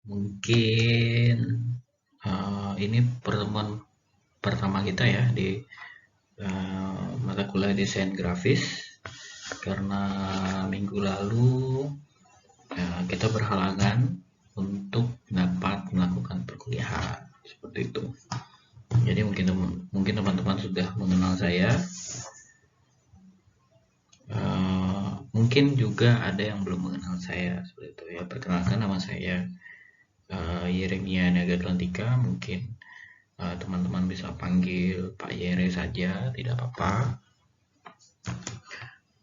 Mungkin ini pertemuan pertama kita ya di mata kuliah desain grafis, karena minggu lalu kita berhalangan untuk dapat melakukan perkuliahan seperti itu. Jadi mungkin teman-teman sudah mengenal saya. Mungkin juga ada yang belum mengenal saya seperti itu ya. Perkenalkan, nama saya Yeremia Nagatantika. Mungkin teman-teman bisa panggil Pak Yere saja, tidak apa-apa.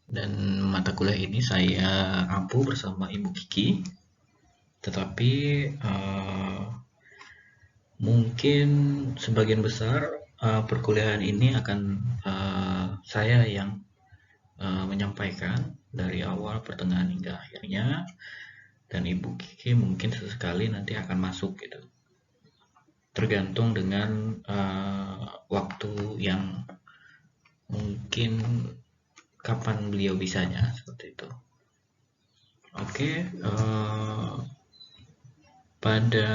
Dan mata kuliah ini saya ampuh bersama Ibu Kiki. Tetapi mungkin sebagian besar perkuliahan ini akan saya yang menyampaikan dari awal, pertengahan hingga akhirnya, dan Ibu Kiki mungkin sesekali nanti akan masuk gitu, tergantung dengan waktu yang mungkin kapan beliau bisanya seperti itu. Oke, pada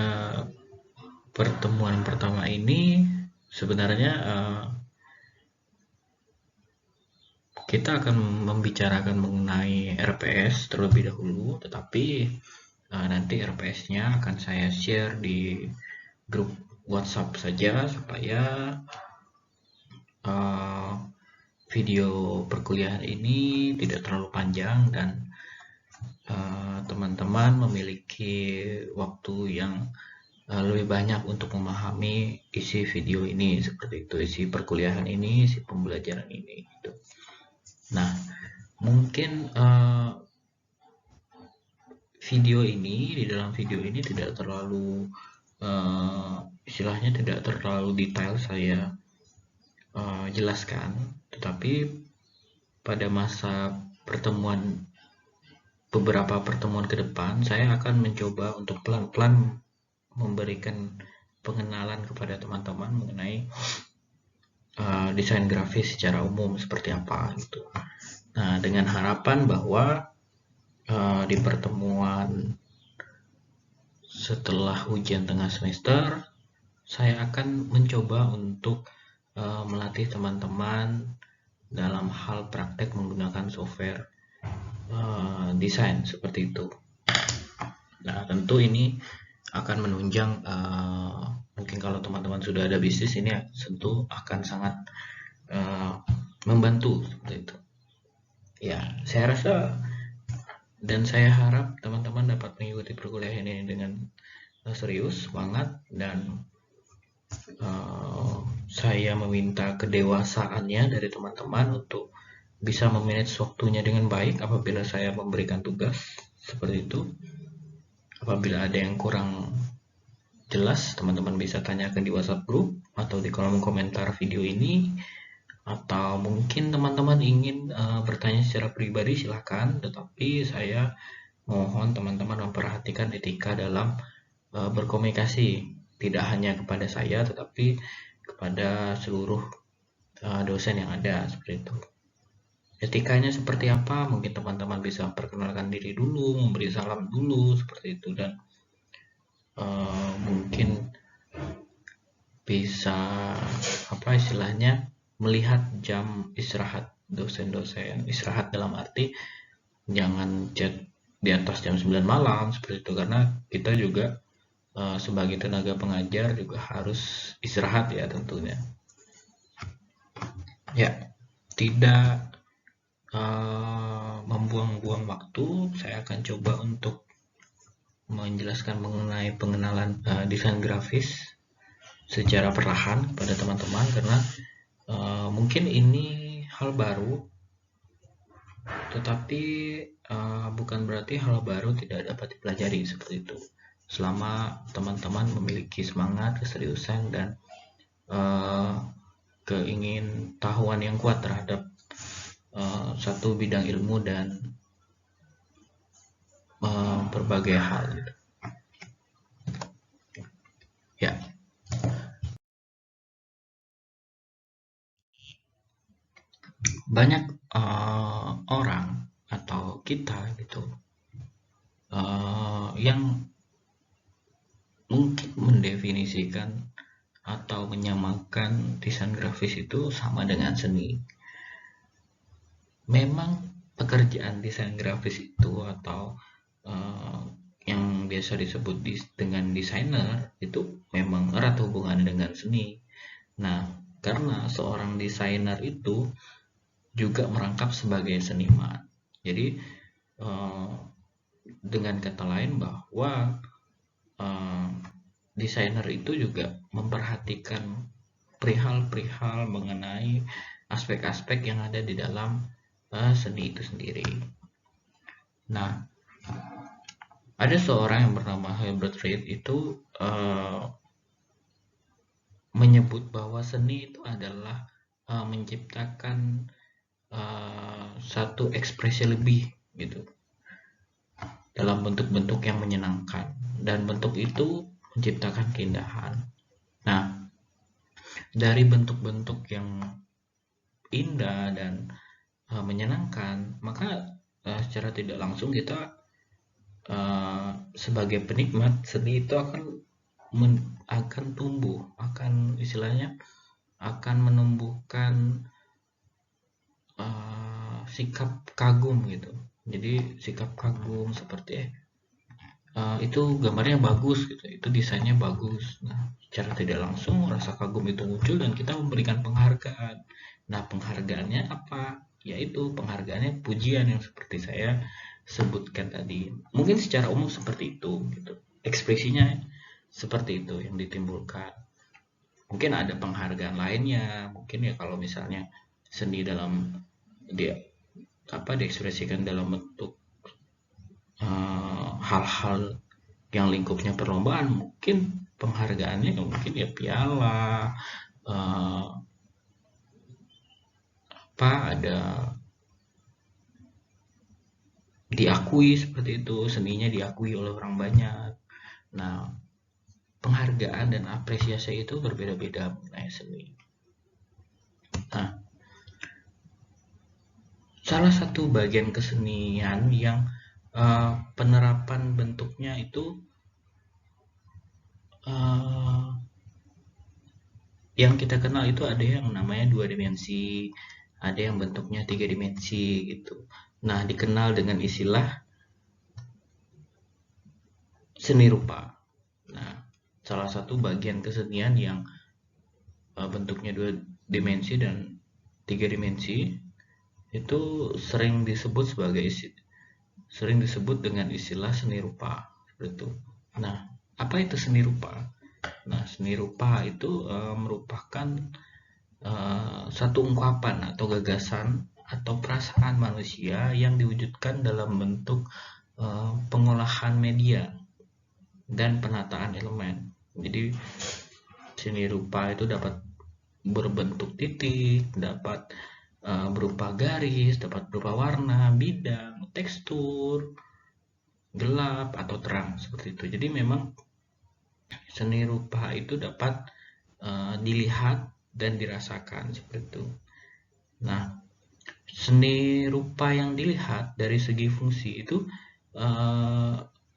pertemuan pertama ini sebenarnya kita akan membicarakan mengenai RPS terlebih dahulu, tetapi nanti RPS-nya akan saya share di grup WhatsApp saja supaya video perkuliahan ini tidak terlalu panjang dan teman-teman memiliki waktu yang lebih banyak untuk memahami isi video ini, seperti itu, isi perkuliahan ini, isi pembelajaran ini gitu. Nah, mungkin di dalam video ini tidak terlalu istilahnya tidak terlalu detail saya jelaskan, tetapi pada masa beberapa pertemuan ke depan saya akan mencoba untuk pelan-pelan memberikan pengenalan kepada teman-teman mengenai desain grafis secara umum seperti apa gitu. Nah, dengan harapan bahwa di pertemuan setelah ujian tengah semester saya akan mencoba untuk melatih teman-teman dalam hal praktek menggunakan software desain seperti itu. Nah, tentu ini akan menunjang mungkin kalau teman-teman sudah ada bisnis, ini tentu akan sangat membantu seperti itu. Ya, saya rasa dan saya harap teman-teman dapat mengikuti perkuliahan ini dengan serius, semangat, dan saya meminta kedewasaannya dari teman-teman untuk bisa memanage waktunya dengan baik apabila saya memberikan tugas seperti itu. Apabila ada yang kurang jelas, teman-teman bisa tanyakan di WhatsApp group atau di kolom komentar video ini, atau mungkin teman-teman ingin bertanya secara pribadi, silakan, tetapi saya mohon teman-teman memperhatikan etika dalam berkomunikasi, tidak hanya kepada saya tetapi kepada seluruh dosen yang ada seperti itu. Etikanya seperti apa? Mungkin teman-teman bisa perkenalkan diri dulu, memberi salam dulu seperti itu, dan mungkin bisa istilahnya melihat jam istirahat dosen-dosen. Istirahat dalam arti jangan chat di atas jam 9 malam seperti itu, karena kita juga sebagai tenaga pengajar juga harus istirahat ya tentunya. Ya, tidak membuang-buang waktu, saya akan coba untuk menjelaskan mengenai pengenalan desain grafis secara perlahan kepada teman-teman, karena mungkin ini hal baru, tetapi bukan berarti hal baru tidak dapat dipelajari seperti itu, selama teman-teman memiliki semangat, keseriusan, dan keingintahuan yang kuat terhadap satu bidang ilmu dan berbagai hal gitu. Ya, banyak orang atau kita gitu yang mendefinisikan atau menyamakan desain grafis itu sama dengan seni. Memang pekerjaan desain grafis itu atau yang biasa disebut dengan desainer itu memang erat hubungannya dengan seni. Nah, karena seorang desainer itu juga merangkap sebagai seniman. Jadi dengan kata lain bahwa desainer itu juga memperhatikan perihal-perihal mengenai aspek-aspek yang ada di dalam seni itu sendiri. Nah, ada seorang yang bernama Herbert Reed itu menyebut bahwa seni itu adalah menciptakan satu ekspresi lebih gitu dalam bentuk-bentuk yang menyenangkan, dan bentuk itu menciptakan keindahan. Nah, dari bentuk-bentuk yang indah dan menyenangkan, maka secara tidak langsung kita sebagai penikmat seni itu akan tumbuh, akan istilahnya akan menumbuhkan sikap kagum gitu. Jadi sikap kagum seperti itu gambarnya bagus gitu, itu desainnya bagus. Nah, secara tidak langsung rasa kagum itu muncul dan kita memberikan penghargaan. Nah, penghargaannya apa? Yaitu penghargaannya pujian yang seperti saya sebutkan tadi. Mungkin secara umum seperti itu gitu. Ekspresinya seperti itu yang ditimbulkan. Mungkin ada penghargaan lainnya, mungkin ya kalau misalnya seni dalam diekspresikan dalam bentuk hal-hal yang lingkupnya perlombaan, mungkin penghargaannya mungkin ya piala, ada diakui seperti itu, seninya diakui oleh orang banyak. Nah, penghargaan dan apresiasi itu berbeda-beda mengenai seni. Nah, salah satu bagian kesenian yang penerapan bentuknya itu yang kita kenal itu ada yang namanya 2 dimensi, ada yang bentuknya 3 dimensi gitu. Nah, dikenal dengan istilah seni rupa. Nah, salah satu bagian kesenian yang bentuknya 2 dimensi dan 3 dimensi itu sering disebut dengan istilah seni rupa seperti itu. Nah, apa itu seni rupa? Nah, seni rupa itu merupakan satu ungkapan atau gagasan atau perasaan manusia yang diwujudkan dalam bentuk pengolahan media dan penataan elemen. Jadi seni rupa itu dapat berbentuk titik, dapat berupa garis, dapat berupa warna, bidang, tekstur, gelap atau terang seperti itu. Jadi memang seni rupa itu dapat dilihat dan dirasakan seperti itu. Nah, seni rupa yang dilihat dari segi fungsi itu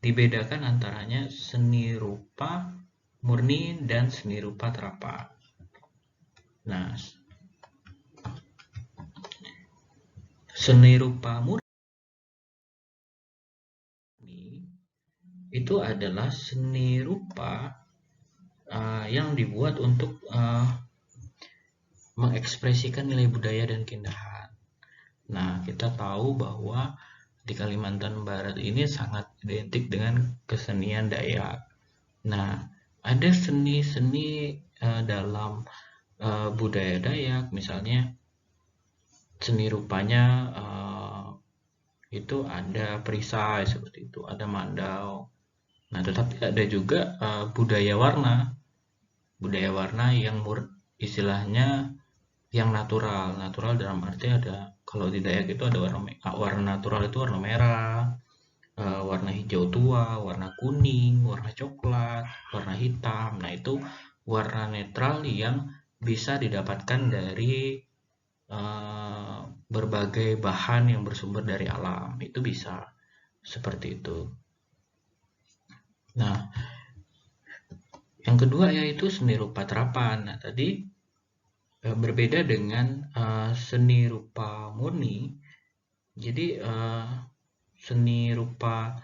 dibedakan antaranya seni rupa murni dan seni rupa terapa. Nah, seni rupa murni itu adalah seni rupa yang dibuat untuk mengekspresikan nilai budaya dan keindahan. Nah, kita tahu bahwa di Kalimantan Barat ini sangat identik dengan kesenian Dayak. Nah, ada seni-seni dalam budaya Dayak, misalnya seni rupanya itu ada perisai seperti itu, ada mandau. Nah, tetapi ada juga budaya warna yang istilahnya yang natural dalam arti ada, kalau di Dayak itu ada warna natural itu warna merah, warna hijau tua, warna kuning, warna coklat, warna hitam. Nah, itu warna netral yang bisa didapatkan dari berbagai bahan yang bersumber dari alam. Itu bisa seperti itu. Nah, Yang kedua yaitu seni rupa terapan. Nah, tadi berbeda dengan seni rupa murni. Jadi seni rupa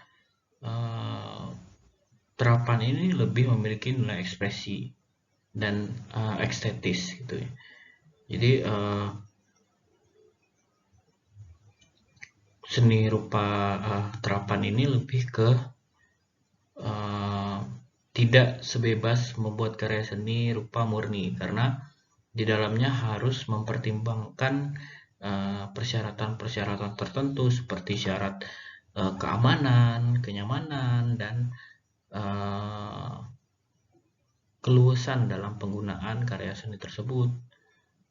terapan ini lebih memiliki nilai ekspresi dan estetis gitu ya. Jadi seni rupa terapan ini lebih ke tidak sebebas membuat karya seni rupa murni, karena di dalamnya harus mempertimbangkan persyaratan-persyaratan tertentu seperti syarat keamanan, kenyamanan, dan keluasan dalam penggunaan karya seni tersebut.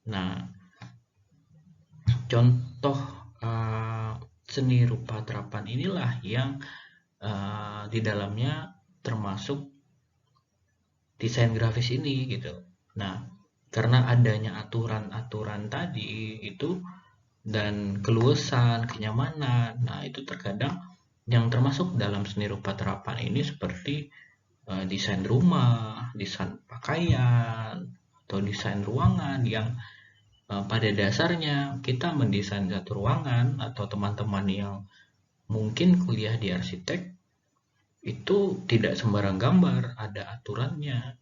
Nah, contoh seni rupa terapan inilah yang di dalamnya termasuk desain grafis ini gitu. Nah, karena adanya aturan-aturan tadi itu dan keluasan, kenyamanan, nah itu terkadang yang termasuk dalam seni rupa terapan ini seperti desain rumah, desain pakaian, atau desain ruangan yang pada dasarnya kita mendesain satu ruangan, atau teman-teman yang mungkin kuliah di arsitek itu tidak sembarang gambar, ada aturannya,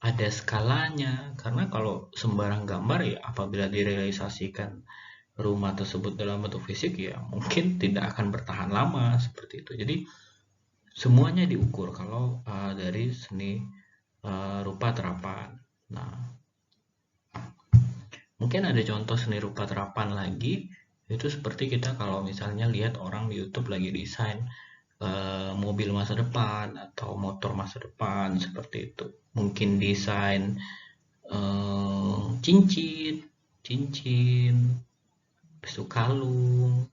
ada skalanya. Karena kalau sembarang gambar ya apabila direalisasikan rumah tersebut dalam bentuk fisik ya mungkin tidak akan bertahan lama seperti itu. Jadi semuanya diukur kalau dari seni rupa terapan. Nah, mungkin ada contoh seni rupa terapan lagi, itu seperti kita kalau misalnya lihat orang di YouTube lagi desain mobil masa depan atau motor masa depan seperti itu. Mungkin desain cincin, besok kalung.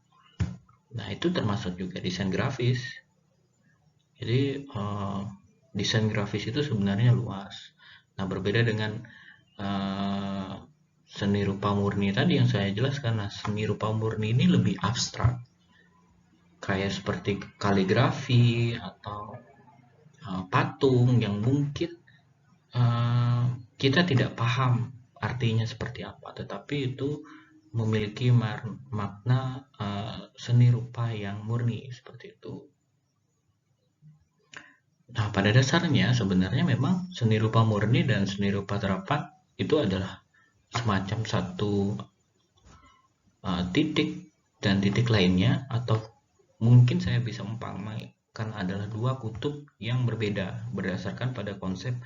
Nah, itu termasuk juga desain grafis. Jadi desain grafis itu sebenarnya luas. Nah, berbeda dengan seni rupa murni tadi yang saya jelaskan. Nah, seni rupa murni ini lebih abstrak, kayak seperti kaligrafi atau patung yang mungkin kita tidak paham artinya seperti apa, tetapi itu memiliki makna seni rupa yang murni seperti itu. Nah, pada dasarnya sebenarnya memang seni rupa murni dan seni rupa terapan itu adalah semacam satu titik dan titik lainnya, atau mungkin saya bisa umpamakan adalah dua kutub yang berbeda berdasarkan pada konsep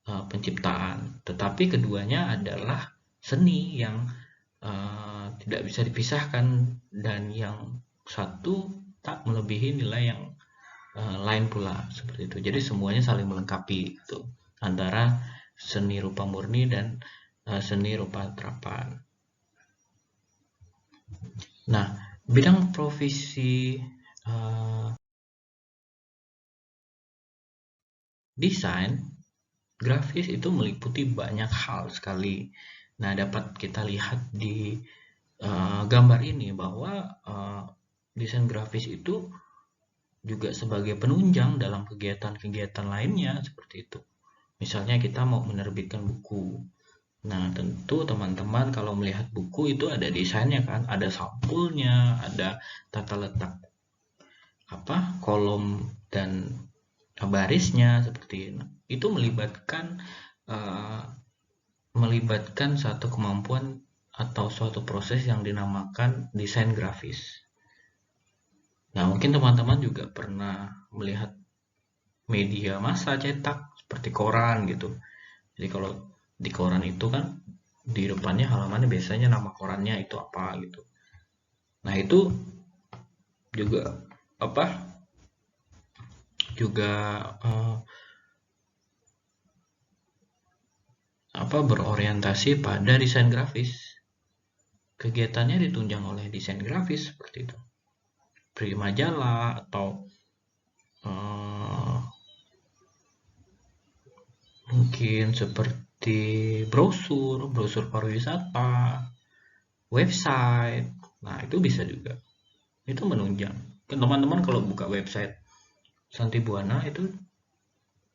penciptaan. Tetapi keduanya adalah seni yang tidak bisa dipisahkan, dan yang satu tak melebihi nilai yang lain pula seperti itu. Jadi semuanya saling melengkapi itu antara seni rupa murni dan seni rupa terapan. Nah, bidang profesi desain grafis itu meliputi banyak hal sekali. Nah, dapat kita lihat di gambar ini bahwa desain grafis itu juga sebagai penunjang dalam kegiatan-kegiatan lainnya seperti itu. Misalnya kita mau menerbitkan buku. Nah, tentu teman-teman kalau melihat buku itu ada desainnya kan, ada sampulnya, ada tata letak kolom dan barisnya seperti ini. Itu melibatkan satu kemampuan atau suatu proses yang dinamakan desain grafis. Nah, mungkin teman-teman juga pernah melihat media massa cetak seperti koran gitu. Jadi kalau di koran itu kan di depannya halamannya biasanya nama korannya itu apa gitu. Nah, itu juga berorientasi pada desain grafis. Kegiatannya ditunjang oleh desain grafis seperti itu. Beri majalah atau mungkin seperti brosur pariwisata, website. Nah, itu bisa juga. Itu menunjang. Kan teman-teman kalau buka website Santi Buana itu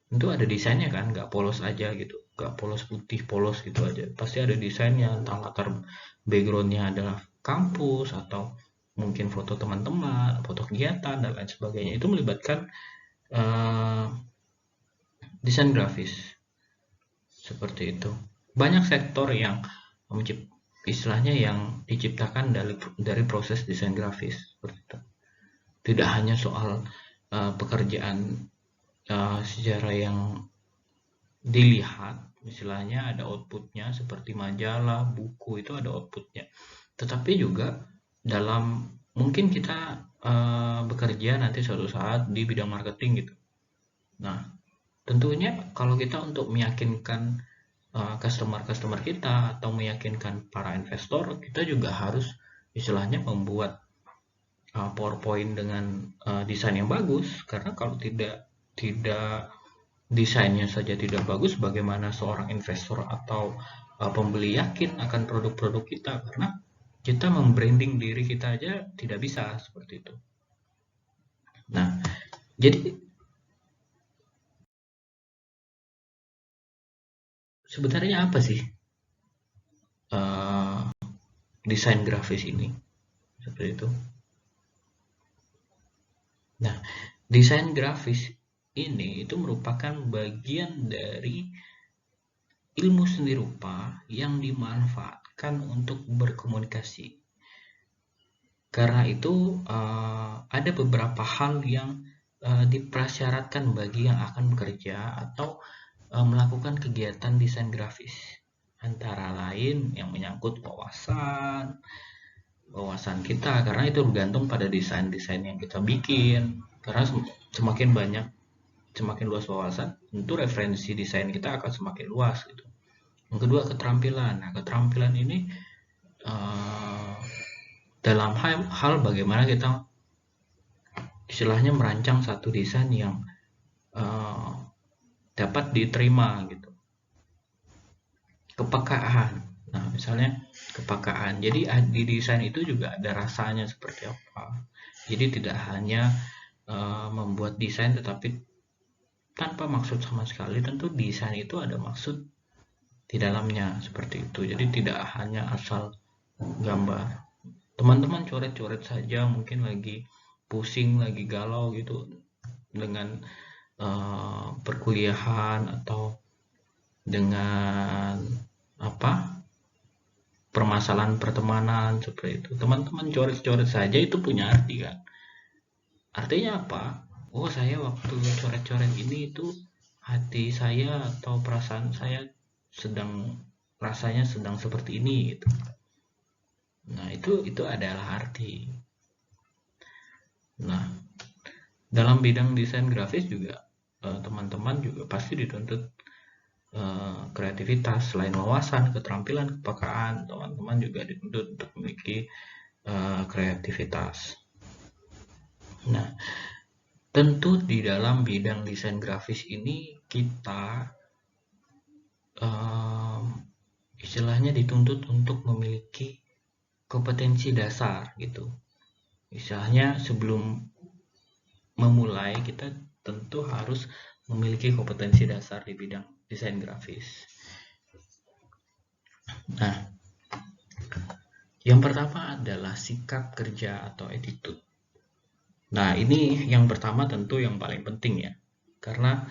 tentu ada desainnya kan, nggak polos aja gitu, nggak polos putih polos gitu aja, pasti ada desainnya, entah latar backgroundnya adalah kampus atau mungkin foto teman-teman, foto kegiatan dan lain sebagainya. Itu melibatkan uh, desain grafis seperti itu. Banyak sektor yang istilahnya yang diciptakan dari proses desain grafis seperti itu. Tidak hanya soal pekerjaan secara yang dilihat, istilahnya ada outputnya seperti majalah, buku itu ada outputnya. Tetapi juga dalam mungkin kita bekerja nanti suatu saat di bidang marketing gitu. Nah, tentunya kalau kita untuk meyakinkan customer kita atau meyakinkan para investor, kita juga harus istilahnya membuat PowerPoint dengan desain yang bagus, karena kalau tidak desainnya saja tidak bagus, bagaimana seorang investor atau pembeli yakin akan produk-produk kita, karena kita membranding diri kita aja tidak bisa seperti itu. Nah, jadi sebenarnya apa sih desain grafis ini? Seperti itu. Nah, desain grafis ini itu merupakan bagian dari ilmu seni rupa yang dimanfaatkan untuk berkomunikasi. Karena itu ada beberapa hal yang dipersyaratkan bagi yang akan bekerja atau melakukan kegiatan desain grafis. Antara lain yang menyangkut wawasan kita, karena itu bergantung pada desain-desain yang kita bikin. Karena semakin banyak, semakin luas wawasan, tentu referensi desain kita akan semakin luas gitu. Yang kedua, keterampilan. Nah, keterampilan ini dalam hal bagaimana kita istilahnya merancang satu desain yang dapat diterima gitu. Kepekaan. Nah, misalnya kepekaan. Jadi di desain itu juga ada rasanya seperti apa. Jadi tidak hanya membuat desain tetapi tanpa maksud sama sekali. Tentu desain itu ada maksud di dalamnya seperti itu. Jadi tidak hanya asal gambar. Teman-teman coret-coret saja, mungkin lagi pusing, lagi galau gitu dengan perkuliahan atau dengan permasalahan pertemanan seperti itu. Teman-teman coret-coret saja itu punya arti kan. Artinya apa? Oh, saya waktu coret-coret ini itu hati saya atau perasaan saya rasanya sedang seperti ini gitu. Nah, itu adalah arti. Nah, dalam bidang desain grafis juga teman-teman juga pasti dituntut kreativitas. Selain wawasan, keterampilan, kepekaan, teman-teman juga dituntut untuk memiliki kreativitas. Nah, tentu di dalam bidang desain grafis ini kita istilahnya dituntut untuk memiliki kompetensi dasar gitu. Misalnya sebelum memulai kita tentu harus memiliki kompetensi dasar di bidang desain grafis. Nah, yang pertama adalah sikap kerja atau attitude. Nah, ini yang pertama tentu yang paling penting ya, karena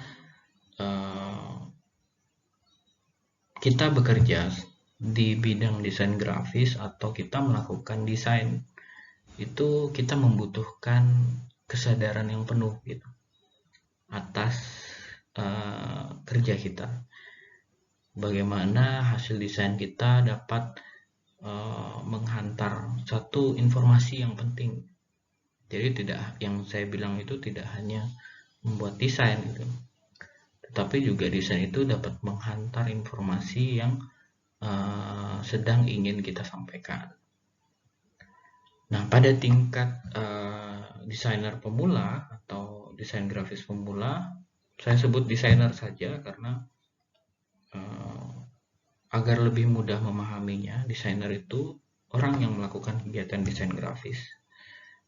kita bekerja di bidang desain grafis atau kita melakukan desain itu kita membutuhkan kesadaran yang penuh gitu atas kerja kita. Bagaimana hasil desain kita dapat menghantar satu informasi yang penting. Jadi yang saya bilang itu tidak hanya membuat desain gitu, tetapi juga desain itu dapat menghantar informasi yang sedang ingin kita sampaikan. Nah, pada tingkat desainer pemula atau desain grafis pemula, saya sebut desainer saja karena agar lebih mudah memahaminya, desainer itu orang yang melakukan kegiatan desain grafis.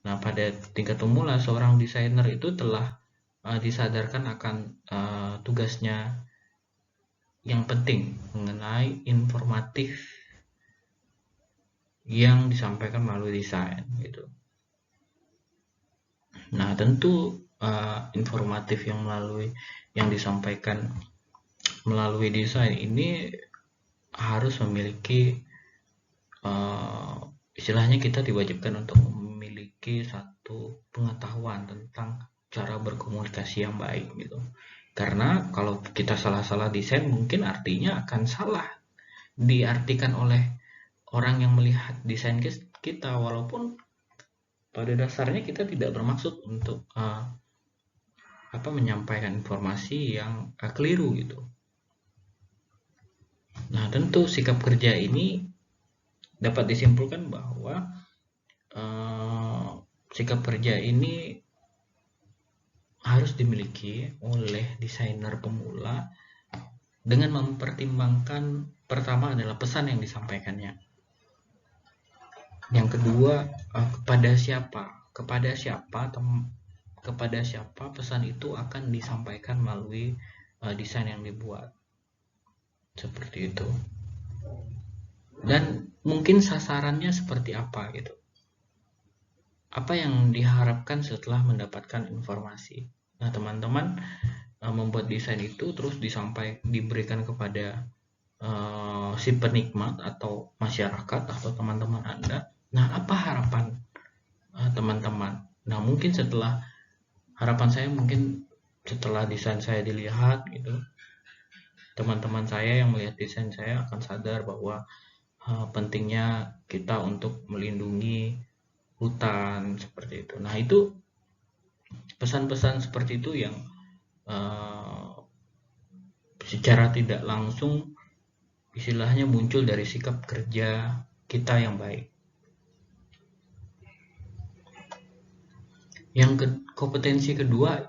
Nah, pada tingkat pemula, seorang desainer itu telah disadarkan akan tugasnya yang penting mengenai informatif yang disampaikan melalui desain gitu. Nah, tentu informatif yang disampaikan melalui desain ini harus memiliki istilahnya kita diwajibkan untuk memiliki satu pengetahuan tentang cara berkomunikasi yang baik gitu. Karena kalau kita salah-salah desain mungkin artinya akan salah diartikan oleh orang yang melihat desain kita, walaupun pada dasarnya kita tidak bermaksud untuk menyampaikan informasi yang keliru gitu. Nah, tentu sikap kerja ini dapat disimpulkan bahwa sikap kerja ini harus dimiliki oleh desainer pemula dengan mempertimbangkan pertama adalah pesan yang disampaikannya. Yang kedua, kepada siapa pesan itu akan disampaikan melalui desain yang dibuat. Seperti itu. Dan mungkin sasarannya seperti apa gitu. Apa yang diharapkan setelah mendapatkan informasi. Nah, teman-teman membuat desain itu terus diberikan kepada si penikmat atau masyarakat atau teman-teman Anda. Nah, apa harapan teman-teman? Nah, mungkin harapan saya mungkin setelah desain saya dilihat gitu, teman-teman saya yang melihat desain saya akan sadar bahwa pentingnya kita untuk melindungi hutan seperti itu. Nah, itu pesan-pesan seperti itu yang secara tidak langsung istilahnya muncul dari sikap kerja kita yang baik. Yang kompetensi kedua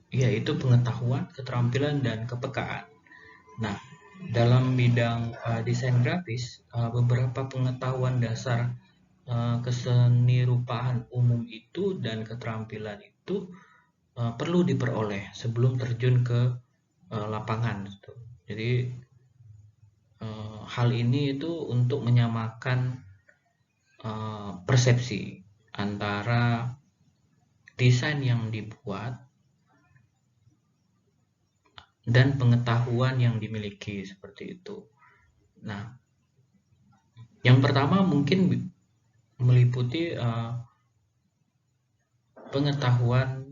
yaitu pengetahuan, keterampilan, dan kepekaan. Nah, dalam bidang desain grafis, beberapa pengetahuan dasar kesenirupaan umum itu dan keterampilan itu perlu diperoleh sebelum terjun ke lapangan. Jadi hal ini itu untuk menyamakan persepsi antara desain yang dibuat dan pengetahuan yang dimiliki seperti itu. Nah, yang pertama mungkin meliputi pengetahuan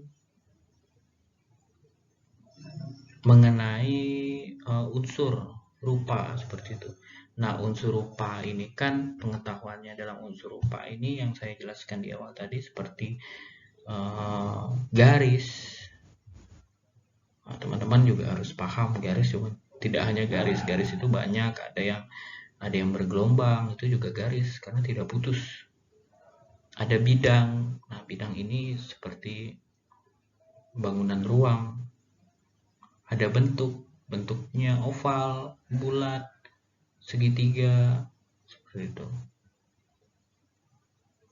mengenai unsur rupa seperti itu. Nah, unsur rupa ini kan pengetahuannya dalam unsur rupa ini yang saya jelaskan di awal tadi seperti garis. Nah, teman-teman juga harus paham garis, cuma tidak hanya garis itu banyak, ada yang bergelombang, itu juga garis karena tidak putus. Ada bidang. Nah, bidang ini seperti bangunan ruang. Ada bentuknya oval, bulat, segitiga, seperti itu.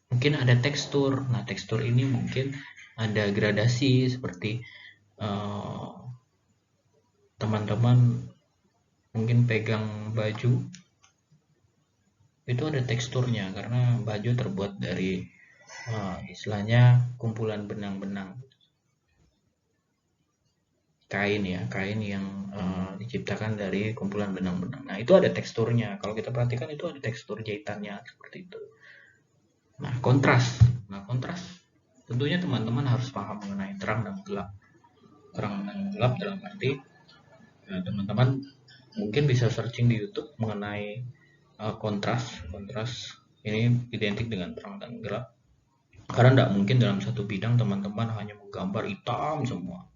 Mungkin ada tekstur. Nah, tekstur ini mungkin ada gradasi seperti teman-teman mungkin pegang baju, itu ada teksturnya karena baju terbuat dari istilahnya kumpulan benang-benang. Kain yang diciptakan dari kumpulan benang-benang. Nah, itu ada teksturnya. Kalau kita perhatikan itu ada tekstur jahitannya seperti itu. Nah, kontras tentunya teman-teman harus paham mengenai terang dan gelap. Terang dan gelap dalam arti teman-teman mungkin bisa searching di YouTube mengenai kontras ini identik dengan terang dan gelap. Karena tidak mungkin dalam satu bidang teman-teman hanya menggambar hitam semua.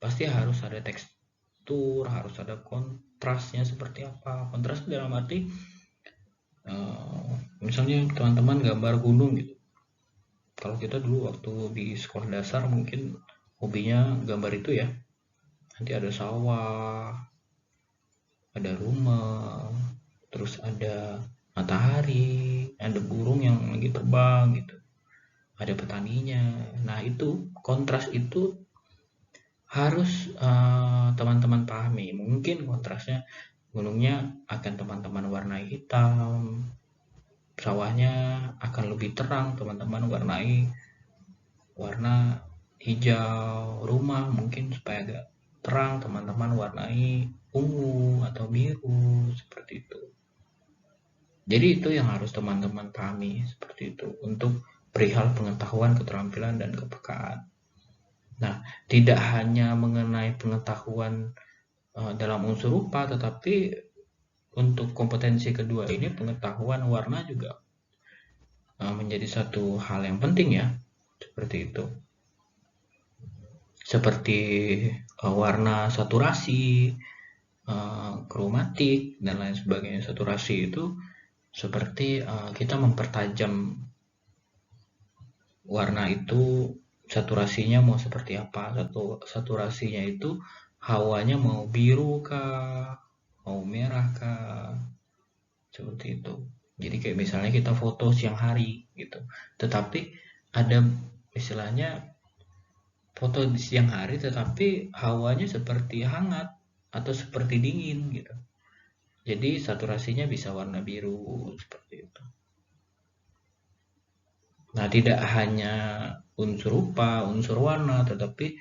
Pasti harus ada tekstur, harus ada kontrasnya seperti apa. Kontras dalam arti misalnya teman-teman gambar gunung gitu. Kalau kita dulu waktu di sekolah dasar mungkin hobinya gambar itu ya. Nanti ada sawah, ada rumah, terus ada matahari, ada burung yang lagi terbang gitu. Ada petaninya. Nah, itu kontras itu harus teman-teman pahami. Mungkin kontrasnya gunungnya akan teman-teman warnai hitam, sawahnya akan lebih terang, teman-teman warnai warna hijau, rumah mungkin supaya agak terang, teman-teman warnai ungu atau biru, seperti itu. Jadi itu yang harus teman-teman pahami, seperti itu, untuk perihal pengetahuan, keterampilan, dan kepekaan. Nah, tidak hanya mengenai pengetahuan dalam unsur rupa, tetapi untuk kompetensi kedua ini, pengetahuan warna juga menjadi satu hal yang penting ya, seperti itu. Seperti warna saturasi, kromatik, dan lain sebagainya. Saturasi itu seperti kita mempertajam warna itu, saturasinya mau seperti apa. Saturasinya itu hawanya mau biru kah, mau merah kah, seperti itu. Jadi kayak misalnya kita foto siang hari gitu, tetapi ada istilahnya foto di siang hari tetapi hawanya seperti hangat atau seperti dingin gitu. Jadi saturasinya bisa warna biru, seperti itu. Nah, tidak hanya unsur rupa, unsur warna, tetapi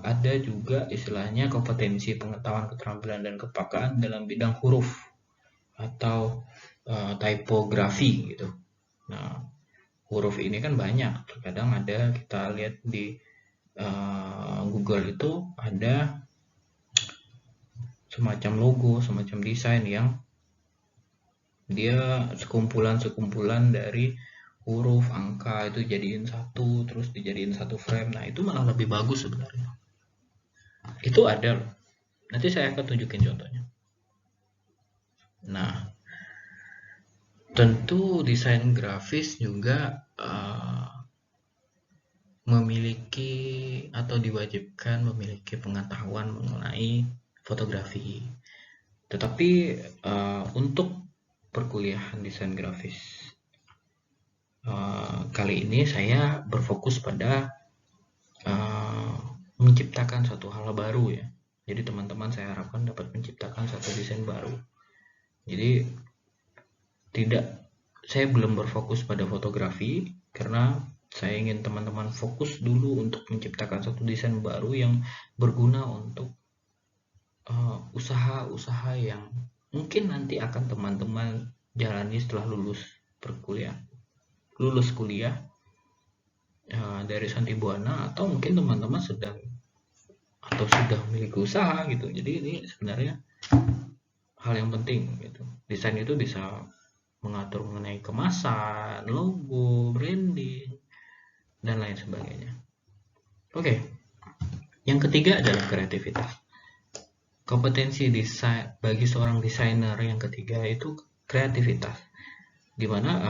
ada juga istilahnya kompetensi, pengetahuan, keterampilan, dan kepekaan dalam bidang huruf atau typografi gitu. Nah, huruf ini kan banyak. Terkadang ada, kita lihat di Google itu ada semacam logo, semacam desain yang dia sekumpulan dari huruf, angka itu jadiin satu, terus dijadiin satu frame. Nah, itu malah lebih bagus sebenarnya. Itu ada loh. Nanti saya akan tunjukin contohnya. Nah, tentu desain grafis juga memiliki atau diwajibkan memiliki pengetahuan mengenai fotografi. Tetapi untuk perkuliahan desain grafis kali ini saya berfokus pada menciptakan satu hal baru ya. Jadi teman-teman saya harapkan dapat menciptakan satu desain baru. Jadi saya belum berfokus pada fotografi karena saya ingin teman-teman fokus dulu untuk menciptakan satu desain baru yang berguna untuk usaha-usaha yang mungkin nanti akan teman-teman jalani setelah lulus kuliah dari Santibuana, atau mungkin teman-teman sedang atau sudah memiliki usaha gitu. Jadi ini sebenarnya hal yang penting gitu. Desain itu bisa mengatur mengenai kemasan, logo, branding, dan lain sebagainya. Oke. Yang ketiga adalah kreativitas. Kompetensi desain bagi seorang desainer yang ketiga itu kreativitas. Dimana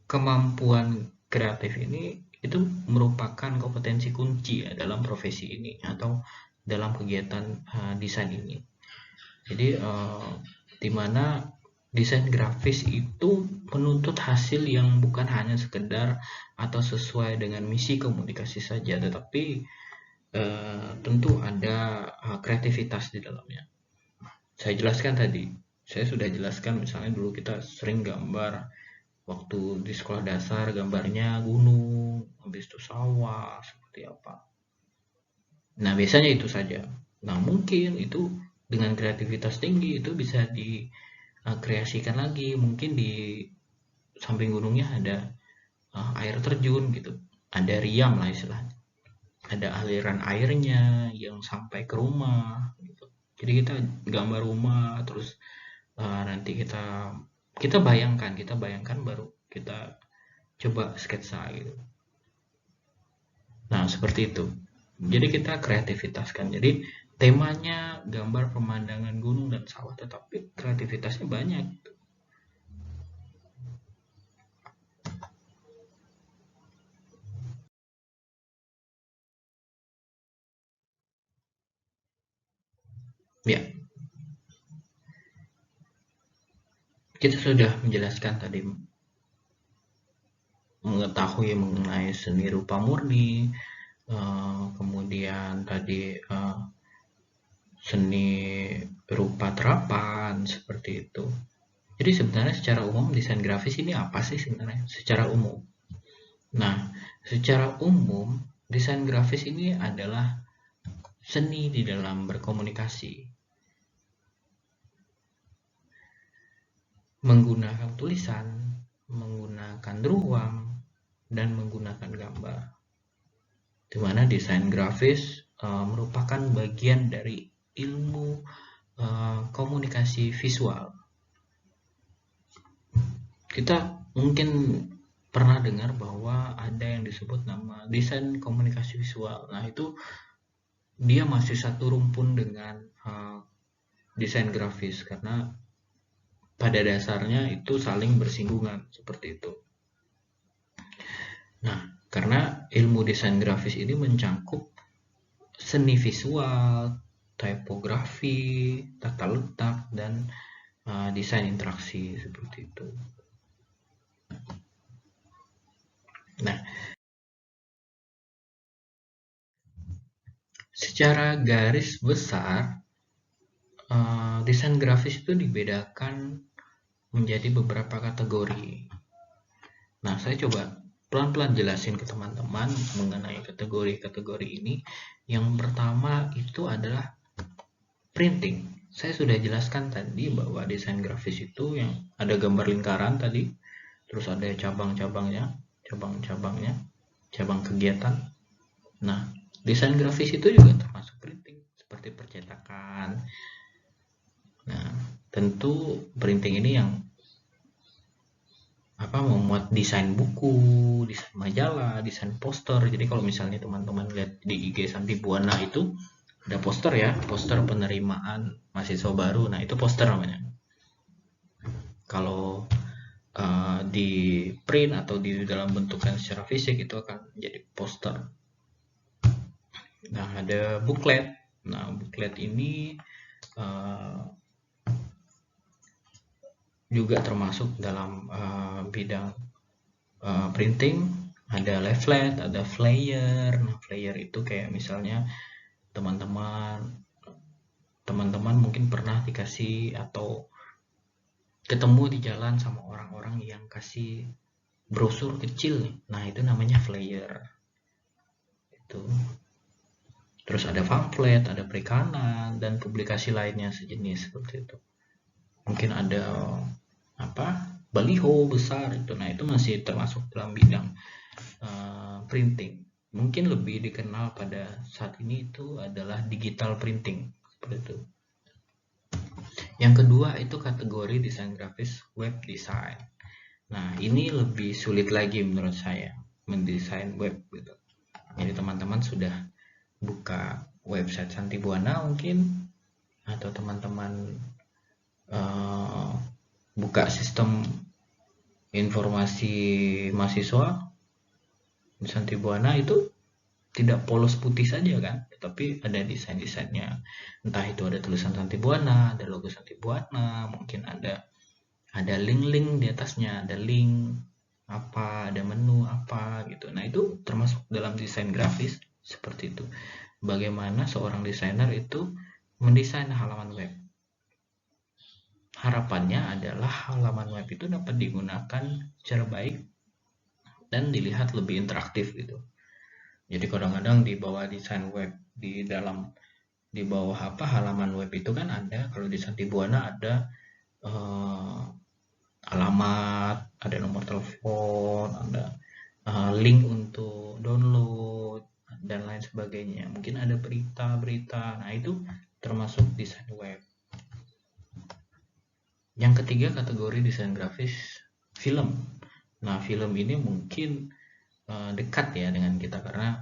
kemampuan kreatif ini itu merupakan kompetensi kunci ya dalam profesi ini atau dalam kegiatan desain ini. Jadi dimana desain grafis itu menuntut hasil yang bukan hanya sekedar atau sesuai dengan misi komunikasi saja, tetapi tentu ada kreativitas di dalamnya. Saya jelaskan tadi, saya sudah jelaskan misalnya dulu kita sering gambar waktu di sekolah dasar, gambarnya gunung, habis itu sawah, seperti apa. Nah, biasanya itu saja. Nah, mungkin itu dengan kreativitas tinggi itu bisa dikreasikan lagi. Mungkin di samping gunungnya ada air terjun gitu. Ada riam lah istilahnya. Ada aliran airnya yang sampai ke rumah gitu. Jadi kita gambar rumah, terus nanti kita bayangkan baru kita coba sketsa gitu. Nah, seperti itu. Jadi kita kreativitaskan. Jadi temanya gambar pemandangan gunung dan sawah, tetapi kreativitasnya banyak. Ya, kita sudah menjelaskan tadi mengetahui mengenai seni rupa murni, kemudian tadi seni rupa terapan seperti itu. Jadi sebenarnya secara umum desain grafis ini apa sih sebenarnya secara umum? Nah, secara umum desain grafis ini adalah seni di dalam berkomunikasi, menggunakan tulisan, menggunakan ruang, dan menggunakan gambar. Di mana desain grafis merupakan bagian dari ilmu komunikasi visual. Kita mungkin pernah dengar bahwa ada yang disebut nama desain komunikasi visual. Nah, itu dia masih satu rumpun dengan desain grafis karena pada dasarnya itu saling bersinggungan seperti itu. Nah, karena ilmu desain grafis ini mencangkup seni visual, tipografi, tata letak, dan desain interaksi seperti itu. Nah, secara garis besar desain grafis itu dibedakan menjadi beberapa kategori. Nah, saya coba pelan-pelan jelasin ke teman-teman mengenai kategori-kategori ini. Yang pertama itu adalah printing. Saya sudah jelaskan tadi bahwa desain grafis itu yang ada gambar lingkaran tadi, terus ada cabang-cabangnya, cabang kegiatan. Nah, desain grafis itu juga termasuk printing, seperti percetakan. Nah, tentu printing ini yang memuat desain buku, desain majalah, desain poster. Jadi kalau misalnya teman-teman lihat di IG Santi Buana itu ada poster ya, poster penerimaan mahasiswa baru. Nah, itu poster namanya. Kalau di print atau di dalam bentukan secara fisik itu akan menjadi poster. Nah, ada booklet. Nah, booklet ini juga termasuk dalam bidang printing. Ada leaflet, ada flyer. Nah, flyer itu kayak misalnya teman-teman mungkin pernah dikasih atau ketemu di jalan sama orang-orang yang kasih brosur kecil. Nah, itu namanya flyer. Itu. Terus ada pamflet, ada perikanan, dan publikasi lainnya sejenis seperti itu. Mungkin ada baliho besar itu. Nah, itu masih termasuk dalam bidang printing. Mungkin lebih dikenal pada saat ini itu adalah digital printing seperti itu. Yang kedua itu kategori desain grafis web design. Nah, ini lebih sulit lagi menurut saya mendesain web gitu. Jadi teman-teman sudah buka website Santi Buana mungkin, atau teman-teman buka sistem informasi mahasiswa di Santi Buana, itu tidak polos putih saja kan, tetapi ada desain-desainnya. Entah itu ada tulisan Santi Buana, ada logo Santi Buana, mungkin ada link-link di atasnya, ada link apa, ada menu apa gitu. Nah, itu termasuk dalam desain grafis seperti itu. Bagaimana seorang desainer itu mendesain halaman web. Harapannya adalah halaman web itu dapat digunakan secara baik dan dilihat lebih interaktif gitu. Jadi kadang-kadang di bawah desain web, di bawah halaman web itu kan ada, kalau di Santi Buana ada alamat, ada nomor telepon, ada link untuk download dan lain sebagainya. Mungkin ada berita-berita. Nah, itu termasuk desain web. Yang ketiga kategori desain grafis film. Nah, film ini mungkin dekat ya dengan kita karena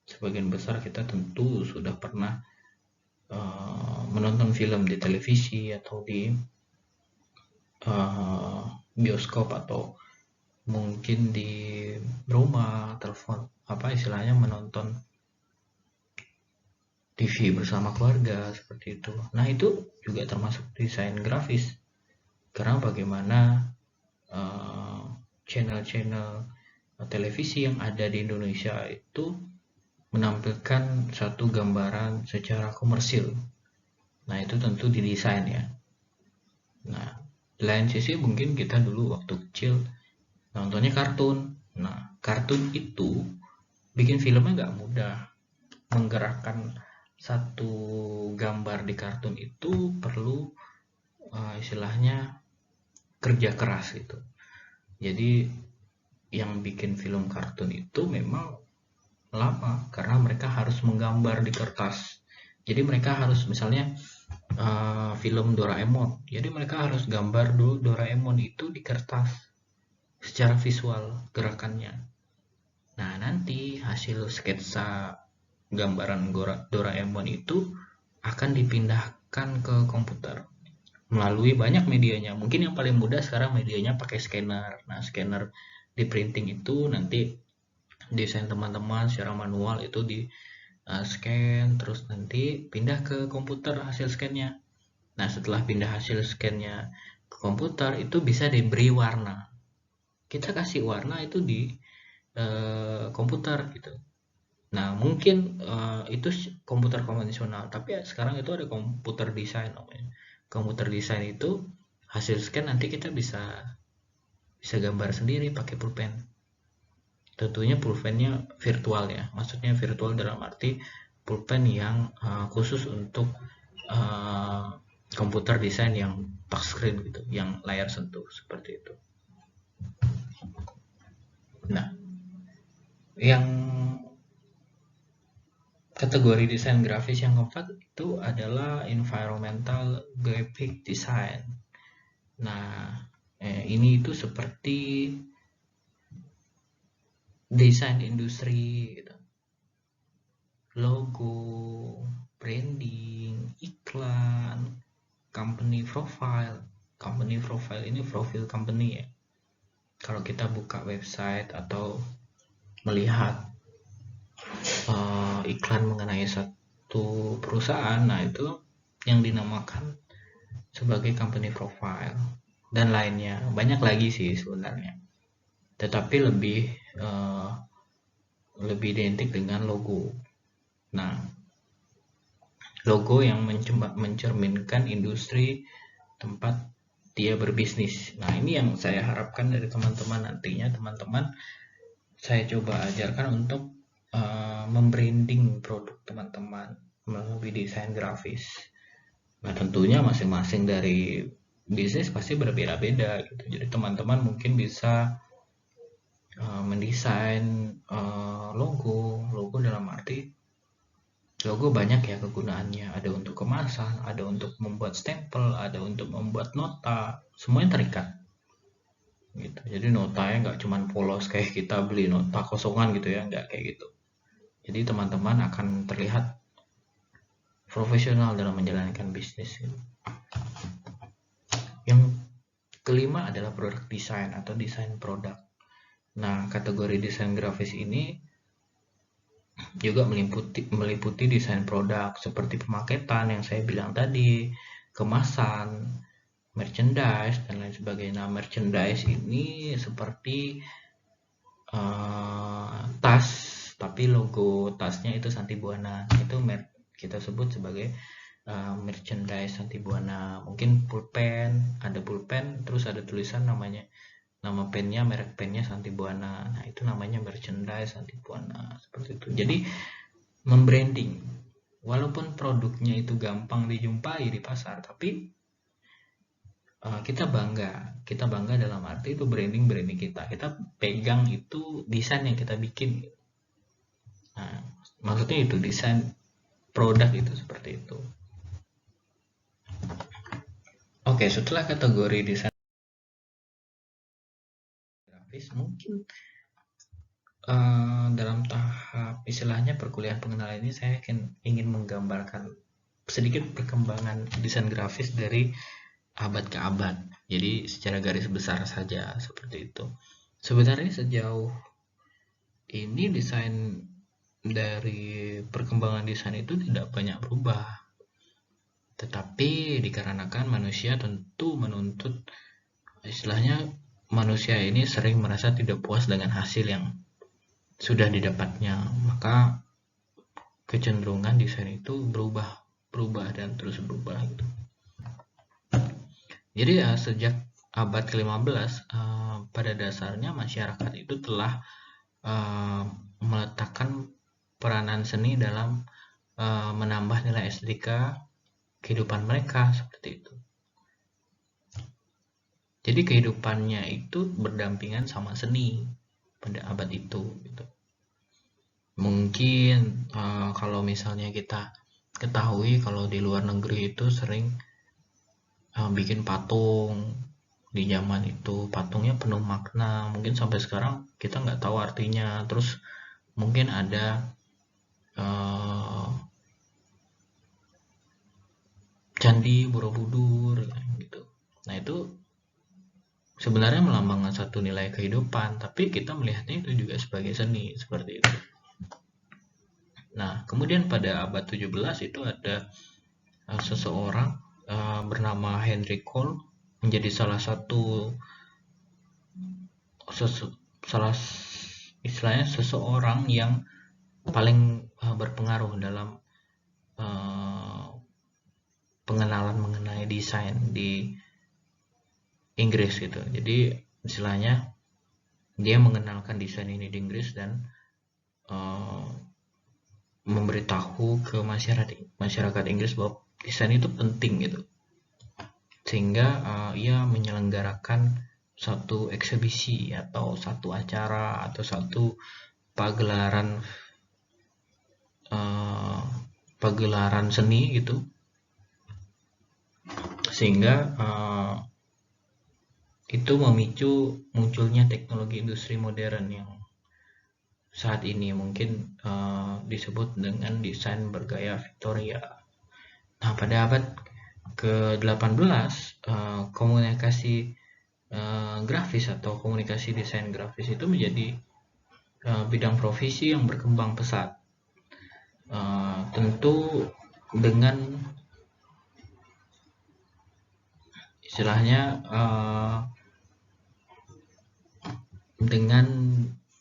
sebagian besar kita tentu sudah pernah menonton film di televisi atau di bioskop, atau mungkin di rumah telepon istilahnya menonton TV bersama keluarga seperti itu. Nah, itu juga termasuk desain grafis karena bagaimana channel-channel televisi yang ada di Indonesia itu menampilkan satu gambaran secara komersil. Nah, itu tentu didesain ya. Nah, di lain sisi mungkin kita dulu waktu kecil nontonnya kartun. Nah, kartun itu bikin filmnya nggak mudah. Menggerakkan satu gambar di kartun itu perlu istilahnya kerja keras gitu. Jadi yang bikin film kartun itu memang lama karena mereka harus menggambar di kertas. Jadi mereka harus misalnya film Doraemon. Jadi mereka harus gambar dulu Doraemon itu di kertas secara visual gerakannya. Nah, nanti hasil sketsa gambaran Doraemon itu akan dipindahkan ke komputer melalui banyak medianya. Mungkin yang paling mudah sekarang medianya pakai scanner. Nah, scanner di printing itu nanti desain teman-teman secara manual itu di scan, terus nanti pindah ke komputer hasil scannya. Nah, setelah pindah hasil scannya ke komputer itu bisa diberi warna. Kita kasih warna itu di komputer gitu. Nah, mungkin itu komputer konvensional, tapi sekarang itu ada komputer desain namanya. Komputer desain itu hasil scan nanti kita bisa gambar sendiri pakai pulpen. Tentunya pulpennya virtual ya, maksudnya virtual dalam arti pulpen yang khusus untuk komputer desain yang touchscreen gitu, yang layar sentuh seperti itu. Nah, yang kategori desain grafis yang keempat itu adalah environmental graphic design. Nah, ini itu seperti desain industri gitu. Logo, branding, iklan, company profile. Company profile ini profil company ya. Kalau kita buka website atau melihat iklan mengenai satu perusahaan, nah itu yang dinamakan sebagai company profile dan lainnya. Banyak lagi sih sebenarnya, tetapi lebih identik dengan logo. Nah, logo yang mencerminkan industri tempat dia berbisnis. Nah, ini yang saya harapkan dari teman-teman nantinya. Teman-teman saya coba ajarkan untuk membranding produk teman-teman melalui desain grafis. Nah, tentunya masing-masing dari bisnis pasti berbeda-beda gitu. Jadi teman-teman mungkin bisa mendesain logo dalam arti logo banyak ya kegunaannya. Ada untuk kemasan, ada untuk membuat stempel, ada untuk membuat nota, semuanya terikat. Gitu. Jadi notanya nggak cuma polos kayak kita beli nota kosongan gitu ya, nggak kayak gitu. Jadi teman-teman akan terlihat profesional dalam menjalankan bisnis. Yang kelima adalah product design atau desain produk. Nah, kategori desain grafis ini juga meliputi desain produk seperti pemaketan yang saya bilang tadi, kemasan, merchandise, dan lain sebagainya. Nah, merchandise ini seperti tas, tapi logo tasnya itu Santibuana. Itu kita sebut sebagai merchandise Santibuana. Mungkin pulpen, ada pulpen, terus ada tulisan namanya, nama pennya, merek pennya Santibuana. Nah, itu namanya merchandise Santibuana, seperti itu. Jadi membranding, walaupun produknya itu gampang dijumpai di pasar, tapi kita bangga dalam arti itu branding kita pegang itu desain yang kita bikin. Nah, maksudnya itu desain produk itu seperti itu. Oke, setelah kategori desain grafis, mungkin dalam tahap istilahnya perkuliahan pengenalan ini saya ingin menggambarkan sedikit perkembangan desain grafis dari abad ke abad. Jadi secara garis besar saja seperti itu. Sebenarnya sejauh ini desain dari perkembangan desain itu tidak banyak berubah. Tetapi dikarenakan manusia tentu menuntut, istilahnya manusia ini sering merasa tidak puas dengan hasil yang sudah didapatnya, maka kecenderungan desain itu berubah dan terus berubah gitu. Jadi sejak abad ke-15 pada dasarnya masyarakat itu telah meletakkan peranan seni dalam menambah nilai estetika kehidupan mereka seperti itu. Jadi kehidupannya itu berdampingan sama seni pada abad itu gitu. Mungkin kalau misalnya kita ketahui kalau di luar negeri itu sering bikin patung di zaman itu, patungnya penuh makna, mungkin sampai sekarang kita nggak tahu artinya. Terus mungkin ada candi Borobudur gitu. Nah itu sebenarnya melambangkan satu nilai kehidupan, tapi kita melihatnya itu juga sebagai seni seperti itu. Nah, kemudian pada abad 17 itu ada seseorang bernama Henry Cole menjadi salah istilahnya seseorang yang paling berpengaruh dalam pengenalan mengenai desain di Inggris gitu. Jadi istilahnya dia mengenalkan desain ini di Inggris dan memberitahu ke masyarakat Inggris bahwa desain itu penting gitu, sehingga ia menyelenggarakan satu eksibisi atau satu acara atau satu pagelaran seni gitu, sehingga itu memicu munculnya teknologi industri modern yang saat ini mungkin disebut dengan desain bergaya Victoria. Nah, pada abad ke-18 komunikasi grafis atau komunikasi desain grafis itu menjadi bidang profesi yang berkembang pesat. Tentu dengan istilahnya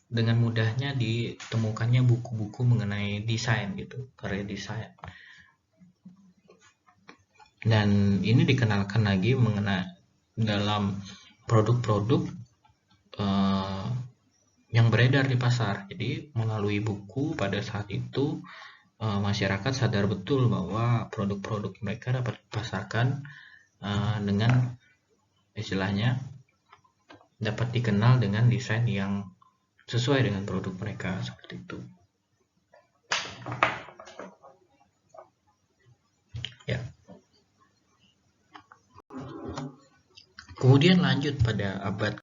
dengan mudahnya ditemukannya buku-buku mengenai desain gitu, karya desain. Dan ini dikenalkan lagi mengenai dalam produk-produk yang beredar di pasar. Jadi melalui buku pada saat itu masyarakat sadar betul bahwa produk-produk mereka dapat dipasarkan dengan istilahnya dapat dikenal dengan desain yang sesuai dengan produk mereka seperti itu. Ya. Kemudian lanjut pada abad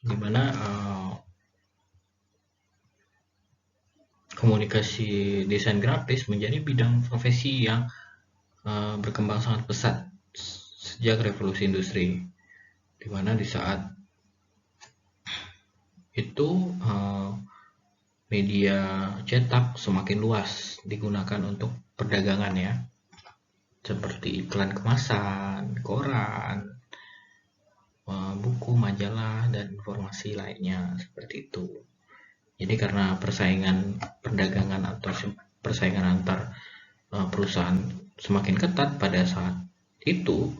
di mana komunikasi desain grafis menjadi bidang profesi yang berkembang sangat pesat sejak revolusi industri, di mana di saat itu media cetak semakin luas digunakan untuk perdagangan ya, seperti iklan kemasan, koran, buku, majalah, dan informasi lainnya seperti itu. Jadi karena persaingan perdagangan atau persaingan antar perusahaan semakin ketat pada saat itu,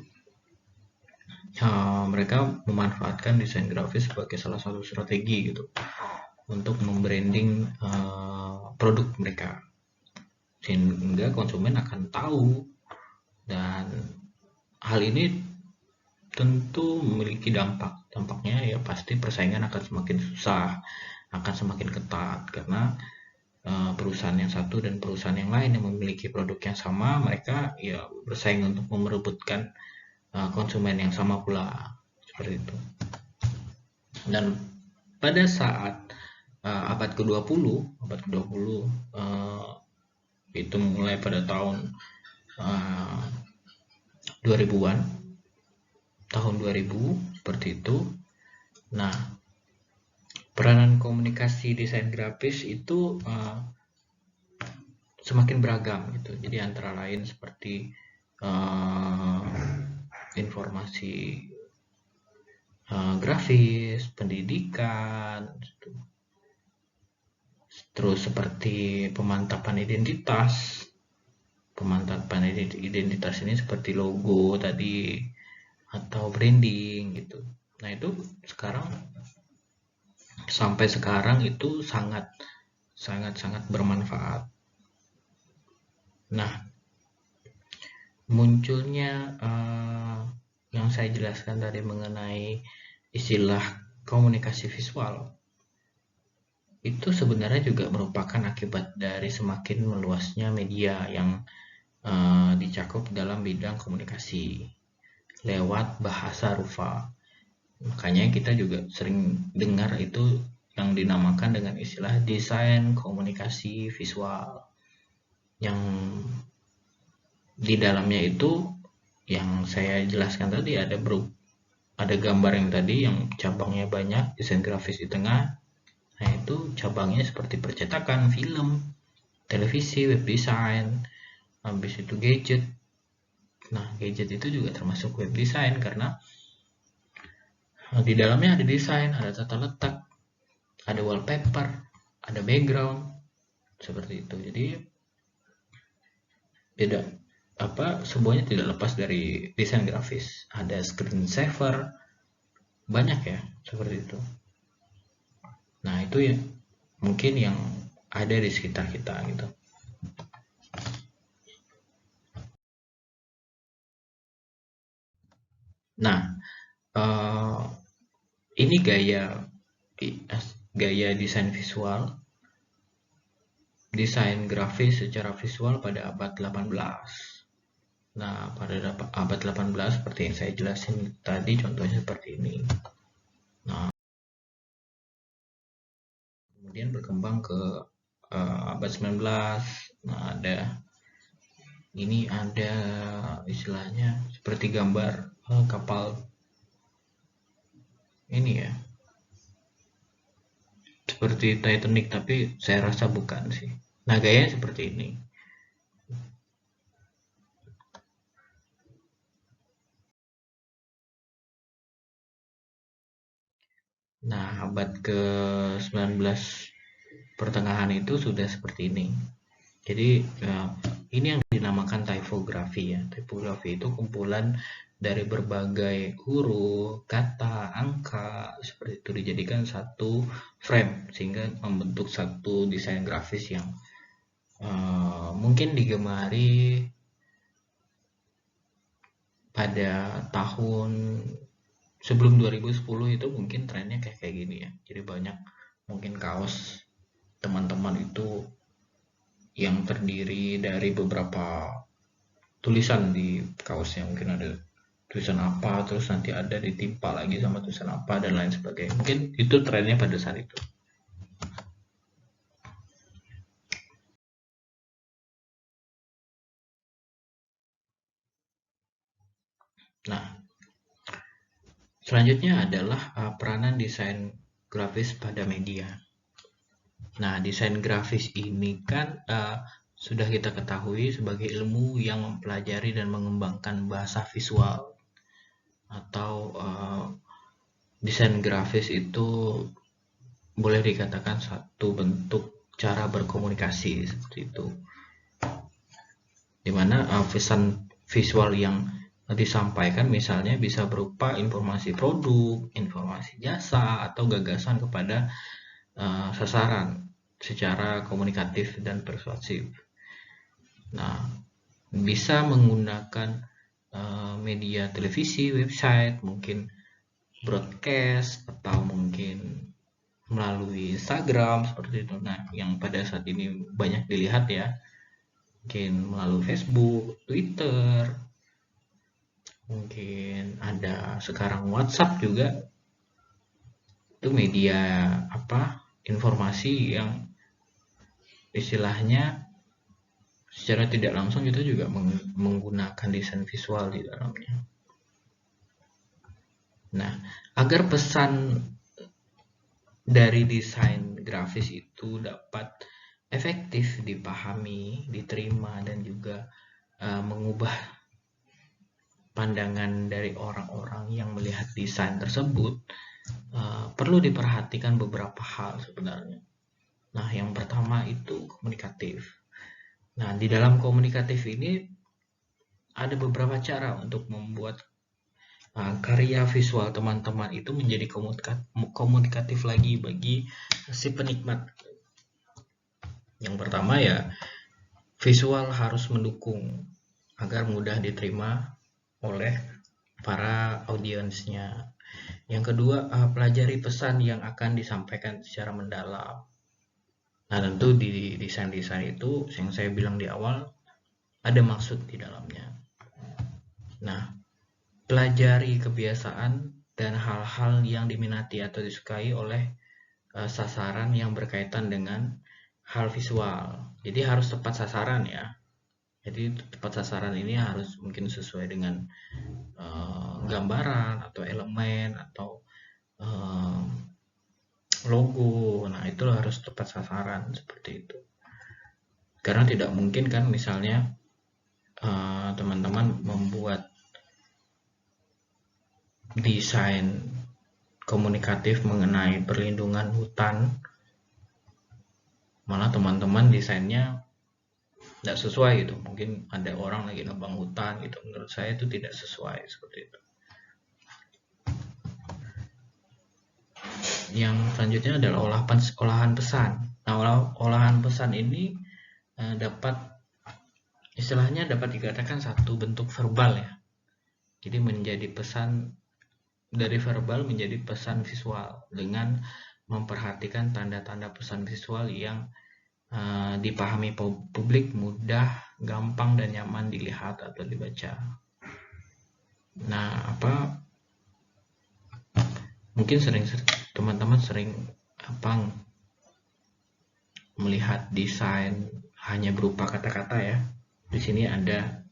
mereka memanfaatkan desain grafis sebagai salah satu strategi gitu untuk membranding produk mereka, sehingga konsumen akan tahu, dan hal ini tentu memiliki dampaknya ya pasti persaingan akan semakin susah, akan semakin ketat, karena perusahaan yang satu dan perusahaan yang lain yang memiliki produk yang sama, mereka ya bersaing untuk merebutkan konsumen yang sama pula seperti itu. Dan pada saat abad ke-20 itu mulai pada tahun 2000-an, tahun 2000 seperti itu. Nah, peranan komunikasi desain grafis itu semakin beragam gitu. Jadi antara lain seperti informasi grafis, pendidikan, gitu. Terus seperti pemantapan identitas. Pemantapan identitas ini seperti logo tadi atau branding gitu. Nah, itu sampai sekarang itu sangat bermanfaat. Nah, munculnya yang saya jelaskan tadi mengenai istilah komunikasi visual itu sebenarnya juga merupakan akibat dari semakin meluasnya media yang dicakup dalam bidang komunikasi lewat bahasa rupa. Makanya kita juga sering dengar itu yang dinamakan dengan istilah desain komunikasi visual, yang di dalamnya itu yang saya jelaskan tadi ada gambar yang tadi yang cabangnya banyak, desain grafis di tengah. Nah, itu cabangnya seperti percetakan, film, televisi, web design, habis itu gadget. Nah, gadget itu juga termasuk web design karena di dalamnya ada desain, ada tata letak, ada wallpaper, ada background, seperti itu. Jadi semuanya tidak lepas dari desain grafis. Ada screensaver, banyak ya, seperti itu. Nah, itu ya mungkin yang ada di sekitar kita gitu. Nah, ini gaya desain visual, desain grafis secara visual pada abad 18. Nah, pada abad 18 seperti yang saya jelasin tadi, contohnya seperti ini. Nah, kemudian berkembang ke abad 19. Nah, ini ada istilahnya seperti gambar kapal ini ya, seperti Titanic, tapi saya rasa bukan sih. Nah, gayanya seperti ini. Nah, abad ke-19 pertengahan itu sudah seperti ini. Jadi ini yang dinamakan typography ya. Typography itu kumpulan dari berbagai huruf, kata, angka, seperti itu dijadikan satu frame sehingga membentuk satu desain grafis yang mungkin digemari pada tahun sebelum 2010 itu mungkin trennya kayak gini ya. Jadi banyak mungkin kaos teman-teman itu yang terdiri dari beberapa tulisan di kaosnya, mungkin ada tulisan apa, terus nanti ada ditimpa lagi sama tulisan apa dan lain sebagainya. Mungkin itu trennya pada saat itu. Nah, selanjutnya adalah peranan desain grafis pada media. Nah, desain grafis ini kan sudah kita ketahui sebagai ilmu yang mempelajari dan mengembangkan bahasa visual atau desain grafis itu boleh dikatakan satu bentuk cara berkomunikasi seperti itu, dimana pesan visual yang disampaikan misalnya bisa berupa informasi produk, informasi jasa, atau gagasan kepada sasaran secara komunikatif dan persuasif. Nah, bisa menggunakan media televisi, website, mungkin broadcast, atau mungkin melalui Instagram seperti itu. Nah, yang pada saat ini banyak dilihat ya, mungkin melalui Facebook, Twitter, mungkin ada sekarang WhatsApp juga. Itu media informasi yang istilahnya secara tidak langsung kita juga menggunakan desain visual di dalamnya. Nah, agar pesan dari desain grafis itu dapat efektif dipahami, diterima, dan juga mengubah pandangan dari orang-orang yang melihat desain tersebut, perlu diperhatikan beberapa hal sebenarnya. Nah, yang pertama itu komunikatif. Nah, di dalam komunikatif ini ada beberapa cara untuk membuat karya visual teman-teman itu menjadi komunikatif lagi bagi si penikmat. Yang pertama ya, visual harus mendukung agar mudah diterima oleh para audiensnya. Yang kedua, pelajari pesan yang akan disampaikan secara mendalam. Nah, tentu di desain-desain itu yang saya bilang di awal ada maksud di dalamnya. Nah, pelajari kebiasaan dan hal-hal yang diminati atau disukai oleh sasaran yang berkaitan dengan hal visual. Jadi harus tepat sasaran ya. Jadi tepat sasaran ini harus mungkin sesuai dengan gambaran atau elemen atau logo. Nah, itu harus tepat sasaran seperti itu. Karena tidak mungkin kan misalnya teman-teman membuat desain komunikatif mengenai perlindungan hutan, malah teman-teman desainnya tidak sesuai gitu. Mungkin ada orang lagi nebang hutan gitu. Menurut saya itu tidak sesuai seperti itu. Yang selanjutnya adalah olahan pesan. Nah, olahan pesan ini dapat istilahnya dapat dikatakan satu bentuk verbal ya. Jadi menjadi pesan dari verbal menjadi pesan visual dengan memperhatikan tanda-tanda pesan visual yang dipahami publik, mudah, gampang dan nyaman dilihat atau dibaca. Nah, mungkin teman-teman sering melihat desain hanya berupa kata-kata ya. Di sini ada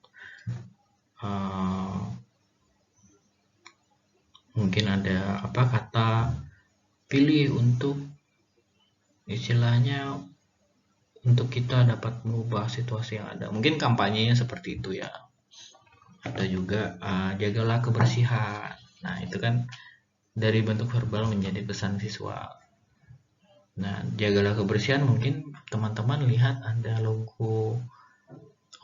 mungkin ada kata pilih untuk istilahnya untuk kita dapat mengubah situasi yang ada. Mungkin kampanyenya seperti itu ya. Atau juga jagalah kebersihan. Nah, itu kan dari bentuk verbal menjadi pesan visual. Nah, jagalah kebersihan mungkin teman-teman lihat ada logo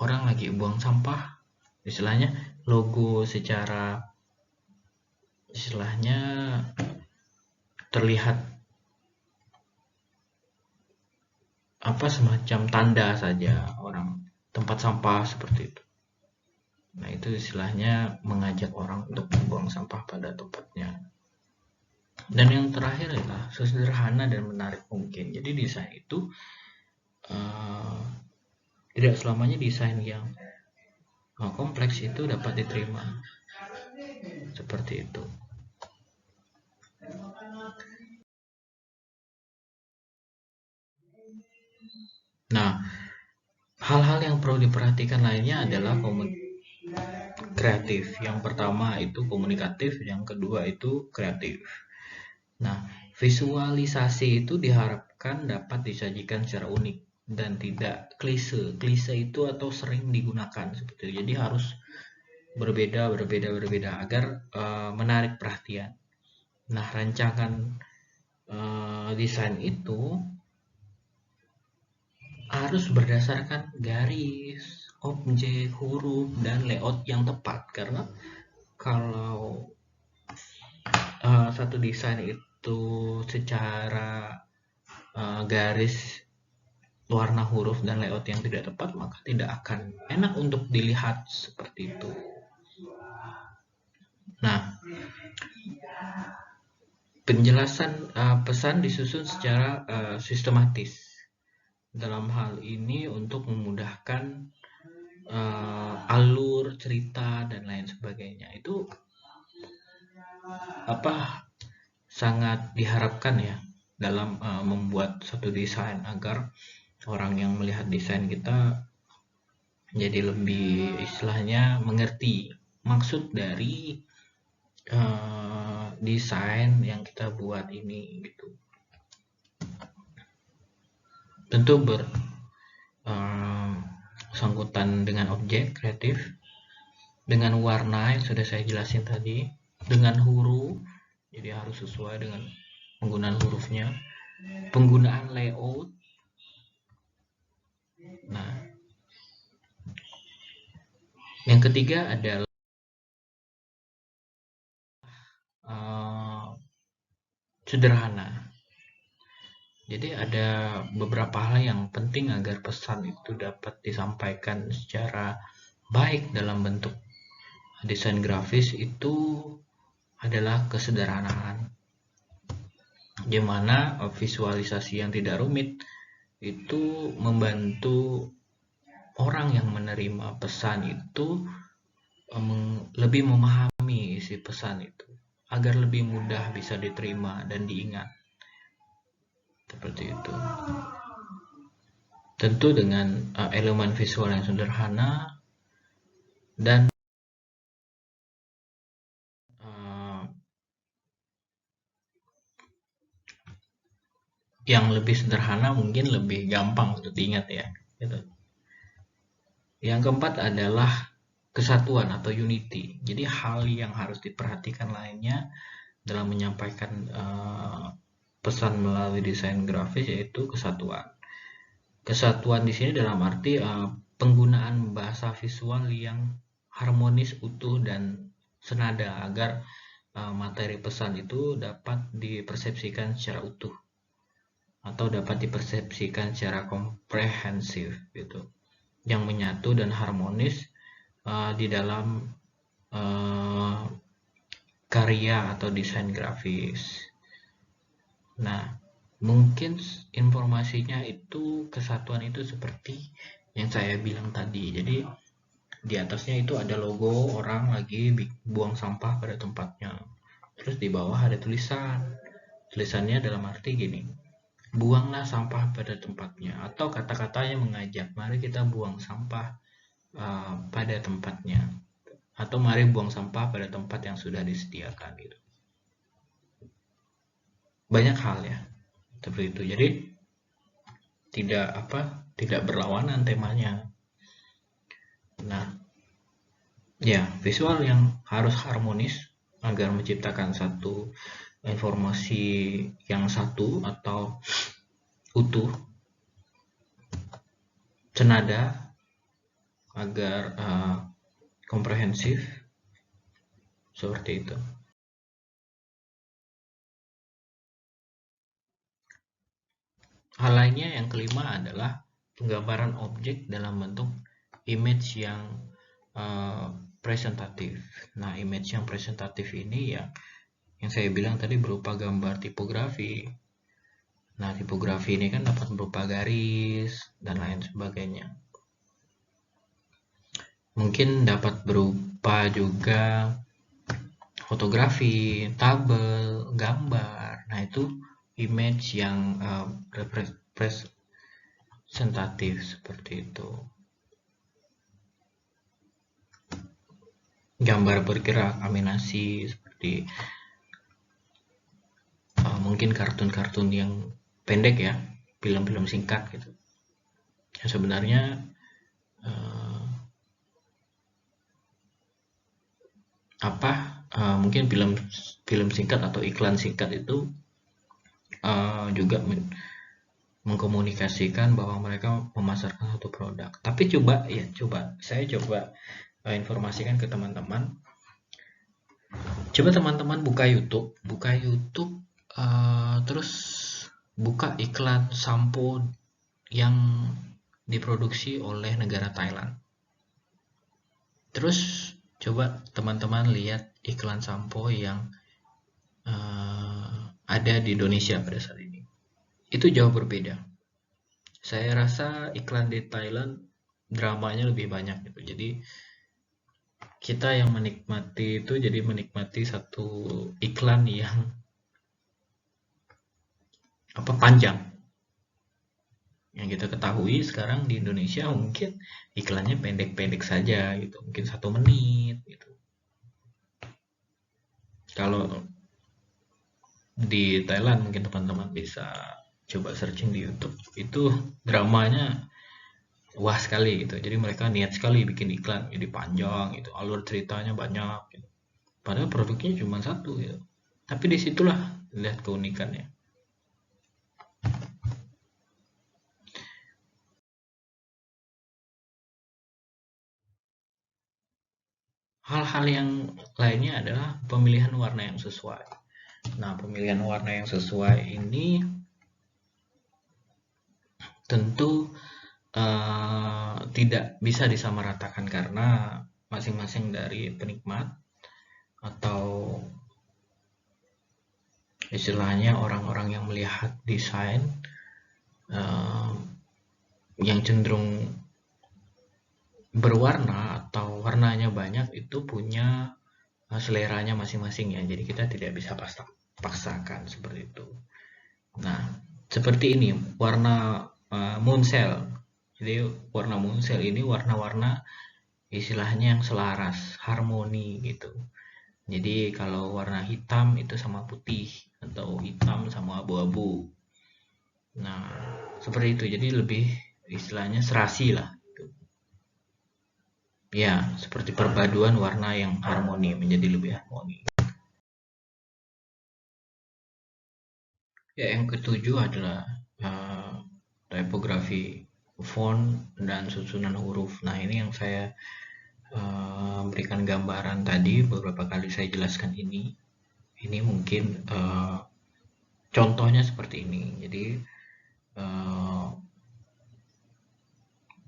orang lagi buang sampah. Istilahnya logo secara istilahnya terlihat semacam tanda saja orang tempat sampah seperti itu. Nah, itu istilahnya mengajak orang untuk membuang sampah pada tempatnya. Dan yang terakhir adalah sesederhana dan menarik mungkin. Jadi desain itu tidak selamanya desain yang kompleks itu dapat diterima. Seperti itu. Nah, hal-hal yang perlu diperhatikan lainnya adalah kreatif. Yang pertama itu komunikatif, yang kedua itu kreatif. Nah, visualisasi itu diharapkan dapat disajikan secara unik dan tidak klise. Klise itu atau sering digunakan seperti itu. Jadi harus berbeda agar menarik perhatian. Nah, rancangan desain itu harus berdasarkan garis, objek, huruf, dan layout yang tepat. Karena kalau satu desain itu secara garis, warna, huruf, dan layout yang tidak tepat, maka tidak akan enak untuk dilihat seperti itu. Nah, penjelasan pesan disusun secara sistematis. Dalam hal ini untuk memudahkan alur cerita dan lain sebagainya. Itu sangat diharapkan ya dalam membuat satu desain agar orang yang melihat desain kita jadi lebih istilahnya mengerti maksud dari desain yang kita buat ini gitu. Tentu bersangkutan dengan objek kreatif, dengan warna yang sudah saya jelasin tadi, dengan huruf, jadi harus sesuai dengan penggunaan hurufnya, penggunaan layout, Nah, yang ketiga adalah sederhana. Jadi ada beberapa hal yang penting agar pesan itu dapat disampaikan secara baik dalam bentuk desain grafis itu adalah kesederhanaan. Di mana visualisasi yang tidak rumit itu membantu orang yang menerima pesan itu lebih memahami isi pesan itu agar lebih mudah bisa diterima dan diingat. Seperti itu. Tentu dengan elemen visual yang sederhana dan yang lebih sederhana mungkin lebih gampang untuk diingat ya. Gitu. Yang keempat adalah kesatuan atau unity. Jadi hal yang harus diperhatikan lainnya dalam menyampaikan pesan melalui desain grafis yaitu kesatuan. Kesatuan di sini dalam arti penggunaan bahasa visual yang harmonis, utuh, dan senada agar materi pesan itu dapat dipersepsikan secara utuh atau dapat dipersepsikan secara komprehensif gitu, yang menyatu dan harmonis di dalam karya atau desain grafis. Nah, mungkin informasinya itu kesatuan itu seperti yang saya bilang tadi. Jadi di atasnya itu ada logo orang lagi buang sampah pada tempatnya. Terus di bawah ada tulisan. Tulisannya dalam arti gini, buanglah sampah pada tempatnya. Atau kata-katanya mengajak, mari kita buang sampah pada tempatnya. Atau mari buang sampah pada tempat yang sudah disediakan gitu. Banyak hal ya seperti itu. Jadi tidak berlawanan temanya. Nah, ya visual yang harus harmonis agar menciptakan satu informasi yang satu atau utuh, senada agar komprehensif, seperti itu. Hal lainnya yang kelima adalah penggambaran objek dalam bentuk image yang presentatif. Nah, image yang presentatif ini ya yang saya bilang tadi berupa gambar tipografi. Nah, tipografi ini kan dapat berupa garis dan lain sebagainya. Mungkin dapat berupa juga fotografi, tabel, gambar. Nah, itu image yang presentatif seperti itu. Gambar bergerak, animasi seperti mungkin kartun-kartun yang pendek ya, film-film singkat gitu. Yang sebenarnya mungkin film singkat atau iklan singkat itu juga mengkomunikasikan bahwa mereka memasarkan satu produk. Tapi saya coba informasikan ke teman-teman. Coba teman-teman buka YouTube, terus buka iklan sampo yang diproduksi oleh negara Thailand. Terus coba teman-teman lihat iklan sampo yang ada di Indonesia pada saat ini. Itu jauh berbeda. Saya rasa iklan di Thailand dramanya lebih banyak gitu. Jadi kita yang menikmati itu jadi menikmati satu iklan yang panjang. Yang kita ketahui sekarang di Indonesia mungkin iklannya pendek-pendek saja gitu, mungkin 1 menit gitu. Kalau di Thailand mungkin teman-teman bisa coba searching di YouTube, itu dramanya wah sekali gitu. Jadi mereka niat sekali bikin iklan jadi panjang gitu, alur ceritanya banyak gitu. Padahal produknya cuma satu gitu. Tapi disitulah lihat keunikannya. hal-hal yang lainnya adalah pemilihan warna yang sesuai. Nah, pemilihan warna yang sesuai ini tentu tidak bisa disamaratakan karena masing-masing dari penikmat atau istilahnya orang-orang yang melihat desain yang cenderung berwarna atau warnanya banyak itu punya seleranya masing-masing ya. Jadi kita tidak bisa paksakan seperti itu. Nah, seperti ini warna moon cell. Jadi warna moon cell ini warna-warna istilahnya yang selaras, harmoni gitu. Jadi kalau warna hitam itu sama putih atau hitam sama abu-abu. Nah, seperti itu. Jadi lebih istilahnya serasi lah. Ya, seperti perpaduan warna yang harmoni menjadi lebih harmoni. Ya, yang ketujuh adalah tipografi font dan susunan huruf. Nah, ini yang saya berikan gambaran tadi, beberapa kali saya jelaskan ini. Ini mungkin contohnya seperti ini. Jadi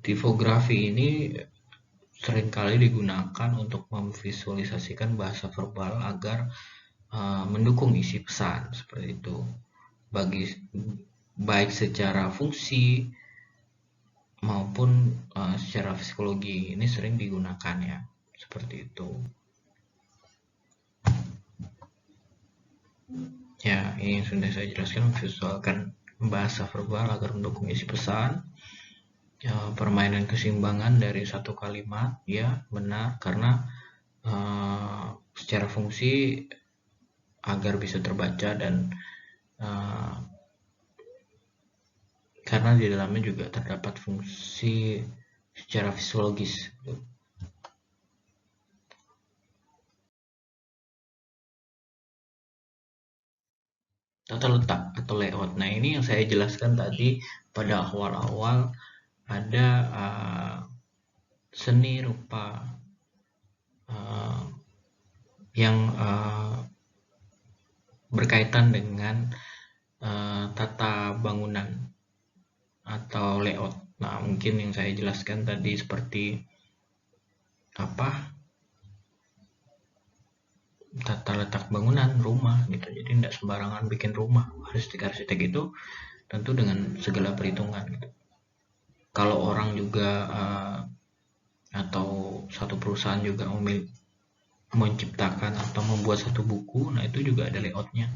tipografi ini seringkali digunakan untuk memvisualisasikan bahasa verbal agar mendukung isi pesan seperti itu. Baik secara fungsi maupun secara psikologi ini sering digunakan ya, seperti itu. Ya, ini yang sudah saya jelaskan, memvisualkan bahasa verbal agar mendukung isi pesan. Ya, permainan keseimbangan dari satu kalimat, ya benar, karena secara fungsi agar bisa terbaca dan karena di dalamnya juga terdapat fungsi secara fisiologis. Tata letak atau layout. Nah, ini yang saya jelaskan tadi pada awal-awal, ada seni rupa yang berkaitan dengan tata bangunan atau layout. Nah, mungkin yang saya jelaskan tadi seperti tata letak bangunan rumah gitu. Jadi tidak sembarangan bikin rumah. Arsitek itu tentu dengan segala perhitungan gitu. Kalau orang juga atau satu perusahaan juga menciptakan atau membuat satu buku, nah itu juga ada layoutnya.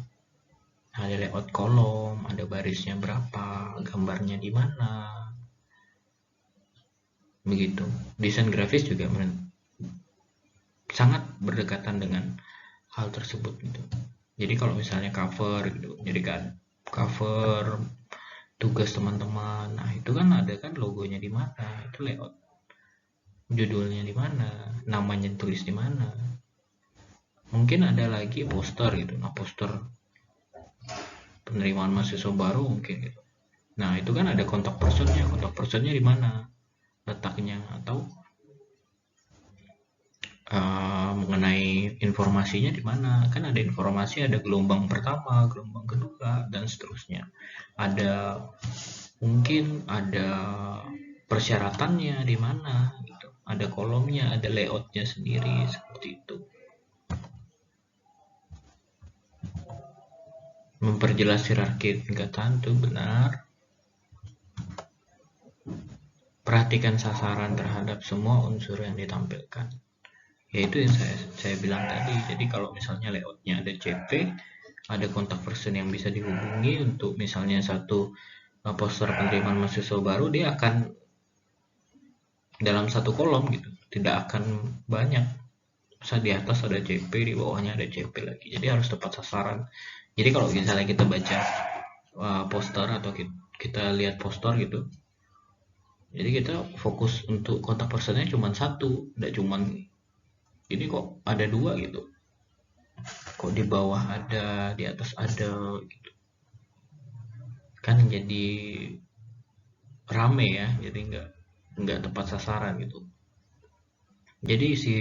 Ada layout kolom, ada barisnya berapa, gambarnya di mana, begitu. Desain grafis juga sangat berdekatan dengan hal tersebut gitu. Jadi kalau misalnya cover gitu, jadi kan cover tugas teman-teman, nah itu kan ada kan logonya di mana, itu layout. Judulnya di mana, namanya tulis di mana. Mungkin ada lagi poster gitu. Nah, poster penerimaan mahasiswa baru mungkin gitu. Nah, itu kan ada kontak personnya. Kontak personnya di mana letaknya, atau mengenai informasinya di mana. Kan ada informasi, ada gelombang pertama, gelombang kedua, dan seterusnya. Ada mungkin ada persyaratannya di mana gitu. Ada kolomnya, ada layoutnya sendiri seperti itu. Memperjelas hierarki tingkatan itu benar. Perhatikan sasaran terhadap semua unsur yang ditampilkan. Yaitu yang saya bilang tadi. Jadi kalau misalnya layoutnya ada CP, ada kontak person yang bisa dihubungi untuk misalnya satu poster penerimaan mahasiswa baru, dia akan dalam satu kolom gitu, tidak akan banyak. Masa di atas ada CP, di bawahnya ada CP lagi. Jadi harus tepat sasaran. Jadi kalau misalnya kita baca poster atau kita lihat poster gitu, jadi kita fokus untuk kontak personnya cuma satu, tidak cuma ini kok ada dua gitu, kok di bawah ada, di atas ada gitu, kan jadi rame ya, jadi nggak tepat sasaran gitu. Jadi si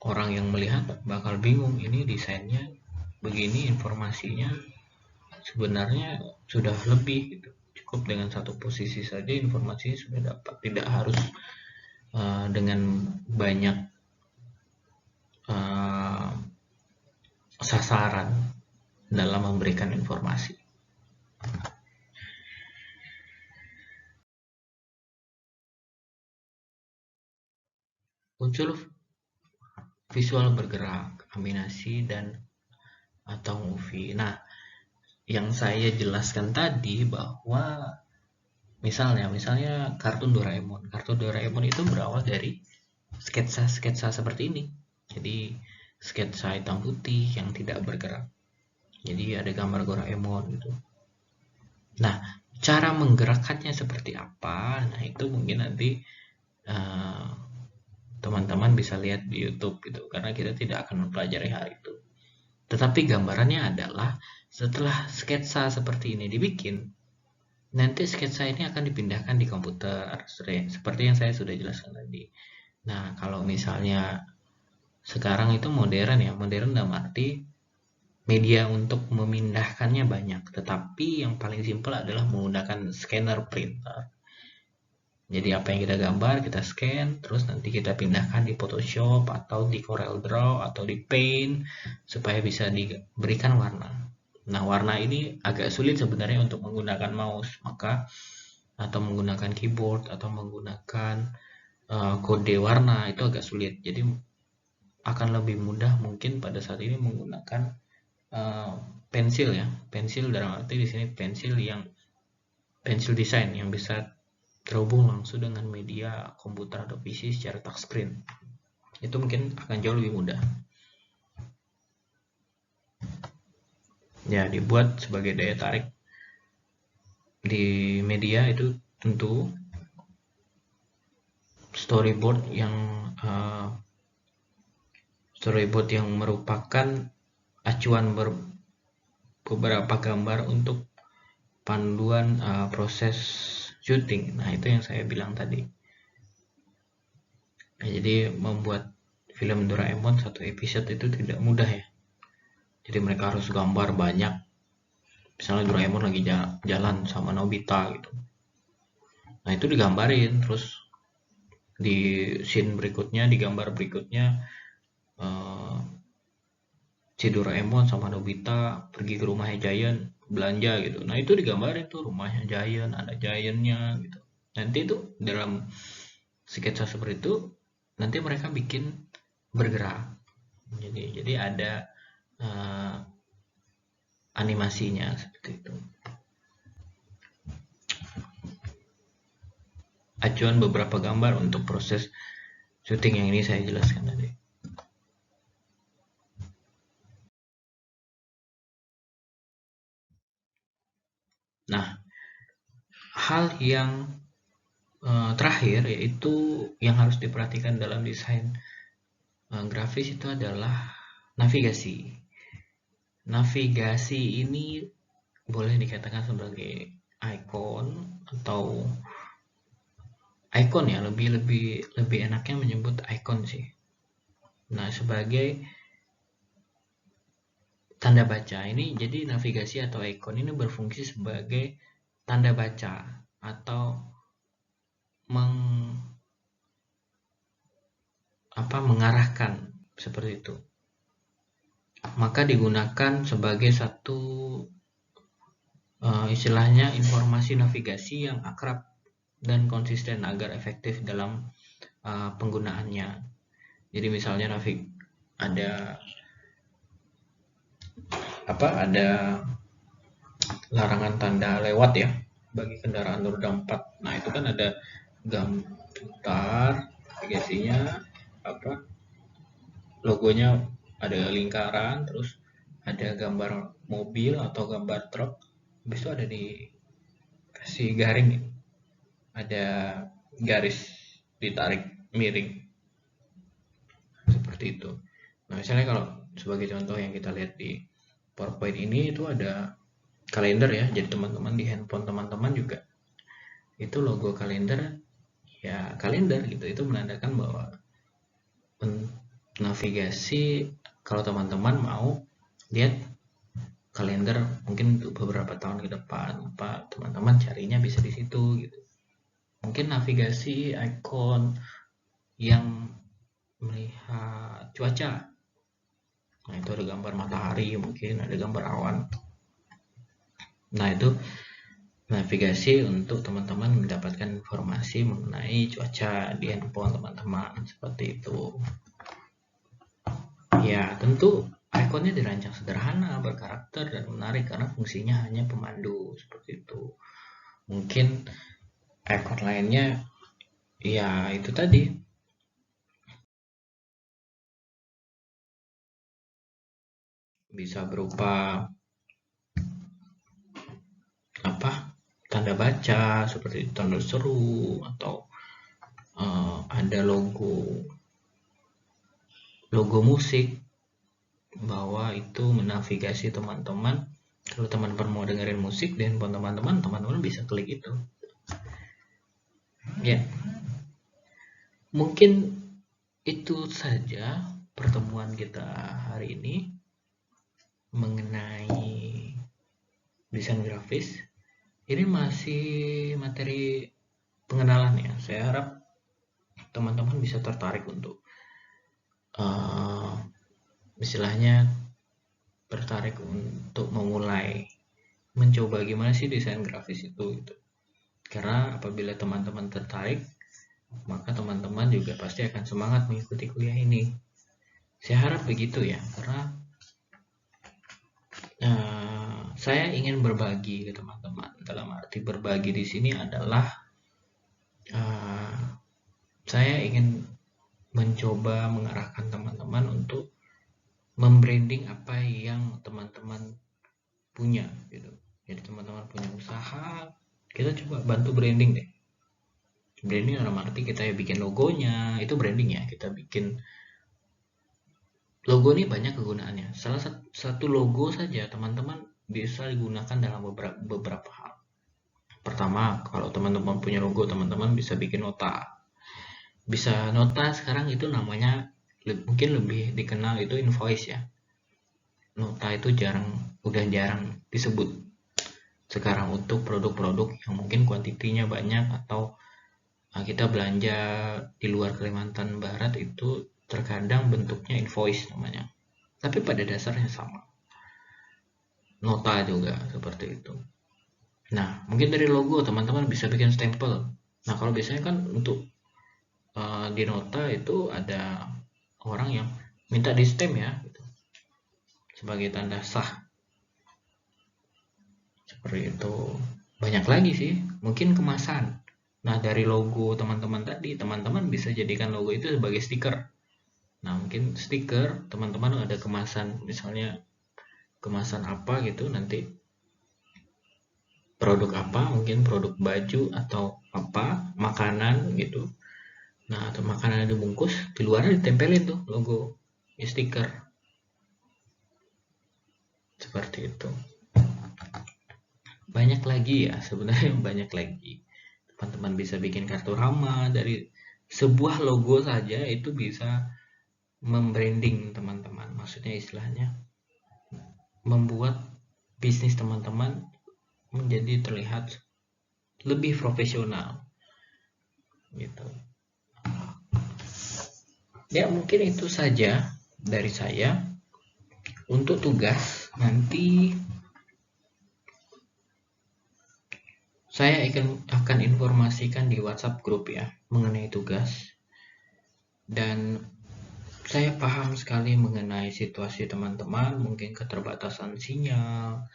orang yang melihat bakal bingung, ini desainnya begini, informasinya sebenarnya sudah lebih gitu. Cukup dengan satu posisi saja informasinya sudah dapat, tidak harus dengan banyak sasaran dalam memberikan informasi. Muncul visual bergerak, animasi, dan atau movie. Nah, yang saya jelaskan tadi bahwa misalnya kartun Doraemon. Kartun Doraemon itu berawal dari sketsa-sketsa seperti ini. Jadi sketsa hitam putih yang tidak bergerak. Jadi ada gambar Doraemon gitu. Nah, cara menggerakkannya seperti apa? Nah, itu mungkin nanti teman-teman bisa lihat di YouTube gitu, karena kita tidak akan mempelajari hal itu. Tetapi gambarannya adalah setelah sketsa seperti ini dibikin, nanti sketsa ini akan dipindahkan di komputer, seperti yang saya sudah jelaskan tadi. Nah, kalau misalnya sekarang itu modern ya, modern dalam arti media untuk memindahkannya banyak, tetapi yang paling simpel adalah menggunakan scanner printer. Jadi apa yang kita gambar, kita scan, terus nanti kita pindahkan di Photoshop atau di Corel Draw atau di Paint supaya bisa diberikan warna. Nah, warna ini agak sulit sebenarnya untuk menggunakan mouse, maka atau menggunakan keyboard atau menggunakan kode warna itu agak sulit. Jadi akan lebih mudah mungkin pada saat ini menggunakan pensil ya. Pensil dalam arti di sini pensil desain yang bisa terhubung langsung dengan media komputer atau PC secara touchscreen. Itu mungkin akan jauh lebih mudah. Ya, dibuat sebagai daya tarik di media itu tentu storyboard yang merupakan acuan beberapa gambar untuk panduan proses syuting. Nah, itu yang saya bilang tadi. Nah, jadi membuat film Doraemon satu episode itu tidak mudah ya. Jadi mereka harus gambar banyak. Misalnya Doraemon lagi jalan sama Nobita gitu. Nah, itu digambarin, terus di scene berikutnya, di gambar berikutnya si Doraemon sama Nobita pergi ke rumahnya Giant belanja gitu. Nah, itu digambarin tuh rumahnya Giant, ada Giantnya gitu. Nanti itu dalam sketsa seperti itu nanti mereka bikin bergerak. Jadi ada animasinya seperti itu. Acuan beberapa gambar untuk proses syuting yang ini saya jelaskan tadi. Nah, hal yang terakhir yaitu yang harus diperhatikan dalam desain grafis itu adalah navigasi. Navigasi ini boleh dikatakan sebagai icon atau icon ya, lebih enaknya menyebut icon sih. Nah, sebagai tanda baca ini, jadi navigasi atau icon ini berfungsi sebagai tanda baca atau mengarahkan seperti itu. Maka digunakan sebagai satu istilahnya informasi navigasi yang akrab dan konsisten agar efektif dalam penggunaannya. Jadi misalnya ada larangan tanda lewat ya bagi kendaraan roda 4. Nah, itu kan ada gambar navigasinya, logonya ada lingkaran, terus ada gambar mobil atau gambar truk, habis itu ada dikasih garing, ada garis ditarik miring seperti itu. Nah, misalnya kalau sebagai contoh yang kita lihat di PowerPoint ini itu ada kalender ya, jadi teman-teman di handphone teman-teman juga itu logo kalender ya, kalender gitu, itu menandakan bahwa navigasi, kalau teman-teman mau lihat kalender mungkin untuk beberapa tahun ke depan, teman-teman carinya bisa di situ gitu. Mungkin navigasi ikon yang melihat cuaca. Nah, itu ada gambar matahari, mungkin ada gambar awan. Nah, itu navigasi untuk teman-teman mendapatkan informasi mengenai cuaca di handphone teman-teman, seperti itu. Ya, tentu ikonnya dirancang sederhana, berkarakter, dan menarik karena fungsinya hanya pemandu, seperti itu. Mungkin ikon lainnya, ya itu tadi, bisa berupa tanda baca seperti tanda seru, atau ada logo musik, bahwa itu menavigasi teman-teman. Kalau teman-teman mau dengerin musik di handphone teman-teman bisa klik itu. Ya, mungkin itu saja pertemuan kita hari ini mengenai desain grafis. Ini masih materi pengenalan ya. Saya harap teman-teman bisa tertarik untuk istilahnya tertarik untuk memulai mencoba gimana sih desain grafis itu gitu. Karena apabila teman-teman tertarik, maka teman-teman juga pasti akan semangat mengikuti kuliah ini. Saya harap begitu ya, karena saya ingin berbagi ke teman-teman. Dalam arti berbagi di sini adalah saya ingin mencoba mengarahkan teman-teman untuk membranding apa yang teman-teman punya gitu. Jadi teman-teman punya usaha, kita coba bantu branding deh. Branding dalam arti kita ya bikin logonya, itu branding ya. Kita bikin logo ini banyak kegunaannya. Salah satu logo saja teman-teman bisa digunakan dalam beberapa hal. Pertama, kalau teman-teman punya logo, teman-teman bisa bikin nota. Bisa nota sekarang itu namanya mungkin lebih dikenal itu invoice ya. Nota itu udah jarang disebut sekarang untuk produk-produk yang mungkin kuantitinya banyak, atau kita belanja di luar Kalimantan Barat itu terkadang bentuknya invoice namanya, tapi pada dasarnya sama. Nota juga seperti itu. Nah, mungkin dari logo teman-teman bisa bikin stempel. Nah, kalau biasanya kan untuk di nota itu ada orang yang minta di stamp ya gitu, sebagai tanda sah, seperti itu. Banyak lagi sih, mungkin kemasan. Nah, dari logo teman-teman tadi, teman-teman bisa jadikan logo itu sebagai stiker. Nah, mungkin stiker teman-teman ada kemasan, misalnya kemasan apa gitu, nanti produk apa, mungkin produk baju atau apa, makanan gitu. Nah, atau makanan dibungkus, di luarnya ditempelin tuh logo stiker, seperti itu. Banyak lagi ya, sebenarnya banyak lagi. Teman-teman bisa bikin kartu hama dari sebuah logo saja, itu bisa membranding teman-teman. Maksudnya istilahnya membuat bisnis teman-teman menjadi terlihat lebih profesional gitu. Ya, mungkin itu saja dari saya. Untuk tugas nanti saya akan informasikan di WhatsApp grup ya mengenai tugas. Dan saya paham sekali mengenai situasi teman-teman, mungkin keterbatasan sinyal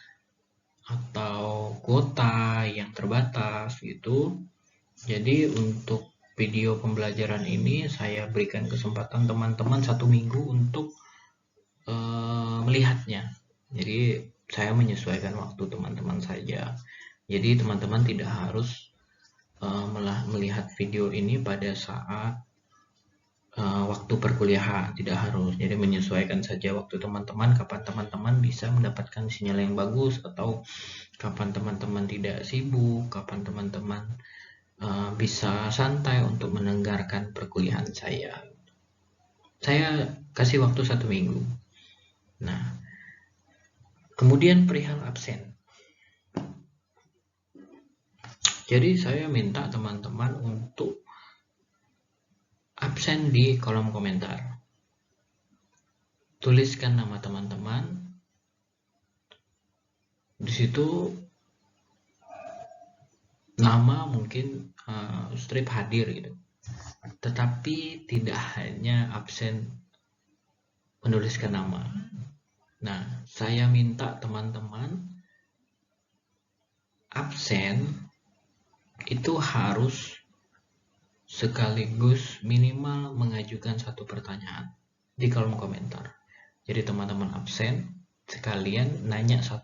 atau kuota yang terbatas gitu. Jadi untuk video pembelajaran ini saya berikan kesempatan teman-teman 1 minggu untuk melihatnya. Jadi saya menyesuaikan waktu teman-teman saja. Jadi teman-teman tidak harus melihat video ini pada saat waktu perkuliahan, tidak harus. Jadi menyesuaikan saja waktu teman-teman, kapan teman-teman bisa mendapatkan sinyal yang bagus, atau kapan teman-teman tidak sibuk, kapan teman-teman bisa santai untuk mendengarkan perkuliahan saya. Saya kasih waktu 1 minggu. Nah, kemudian perihal absen. Jadi saya minta teman-teman untuk absen di kolom komentar. Tuliskan nama teman-teman. Di situ nama mungkin strip hadir gitu. Tetapi tidak hanya absen menuliskan nama. Nah, saya minta teman-teman absen itu harus sekaligus minimal mengajukan 1 pertanyaan di kolom komentar. Jadi teman-teman absen sekalian nanya 1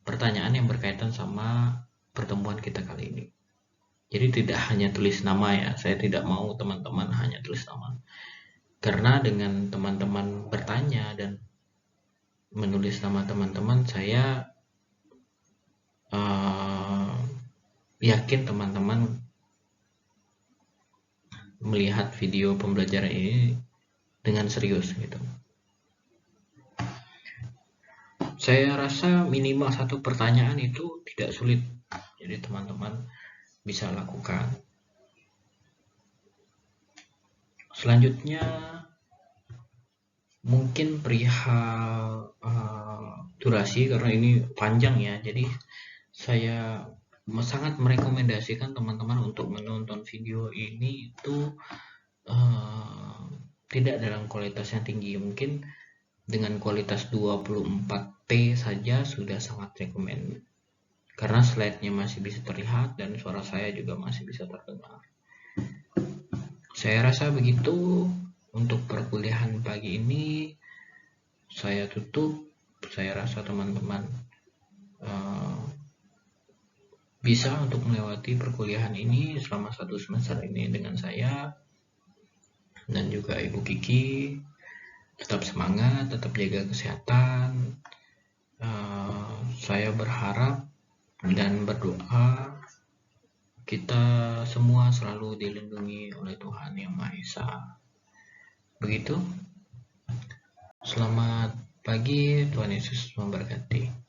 pertanyaan yang berkaitan sama pertemuan kita kali ini. Jadi tidak hanya tulis nama ya, saya tidak mau teman-teman hanya tulis nama. Karena dengan teman-teman bertanya dan menulis nama teman-teman, saya yakin teman-teman melihat video pembelajaran ini dengan serius gitu. Saya rasa minimal 1 pertanyaan itu tidak sulit, jadi teman-teman bisa lakukan. Selanjutnya mungkin perihal durasi, karena ini panjang ya, jadi saya sangat merekomendasikan teman-teman untuk menonton video ini itu tidak dalam kualitas yang tinggi. Mungkin dengan kualitas 24p saja sudah sangat rekomend, karena slide-nya masih bisa terlihat dan suara saya juga masih bisa terdengar. Saya rasa begitu untuk perkuliahan pagi ini. Saya tutup. Saya rasa teman-teman bisa untuk melewati perkuliahan ini selama 1 semester ini dengan saya dan juga Ibu Kiki. Tetap semangat, tetap jaga kesehatan. Saya berharap dan berdoa kita semua selalu dilindungi oleh Tuhan Yang Maha Esa. Begitu. Selamat pagi, Tuhan Yesus memberkati.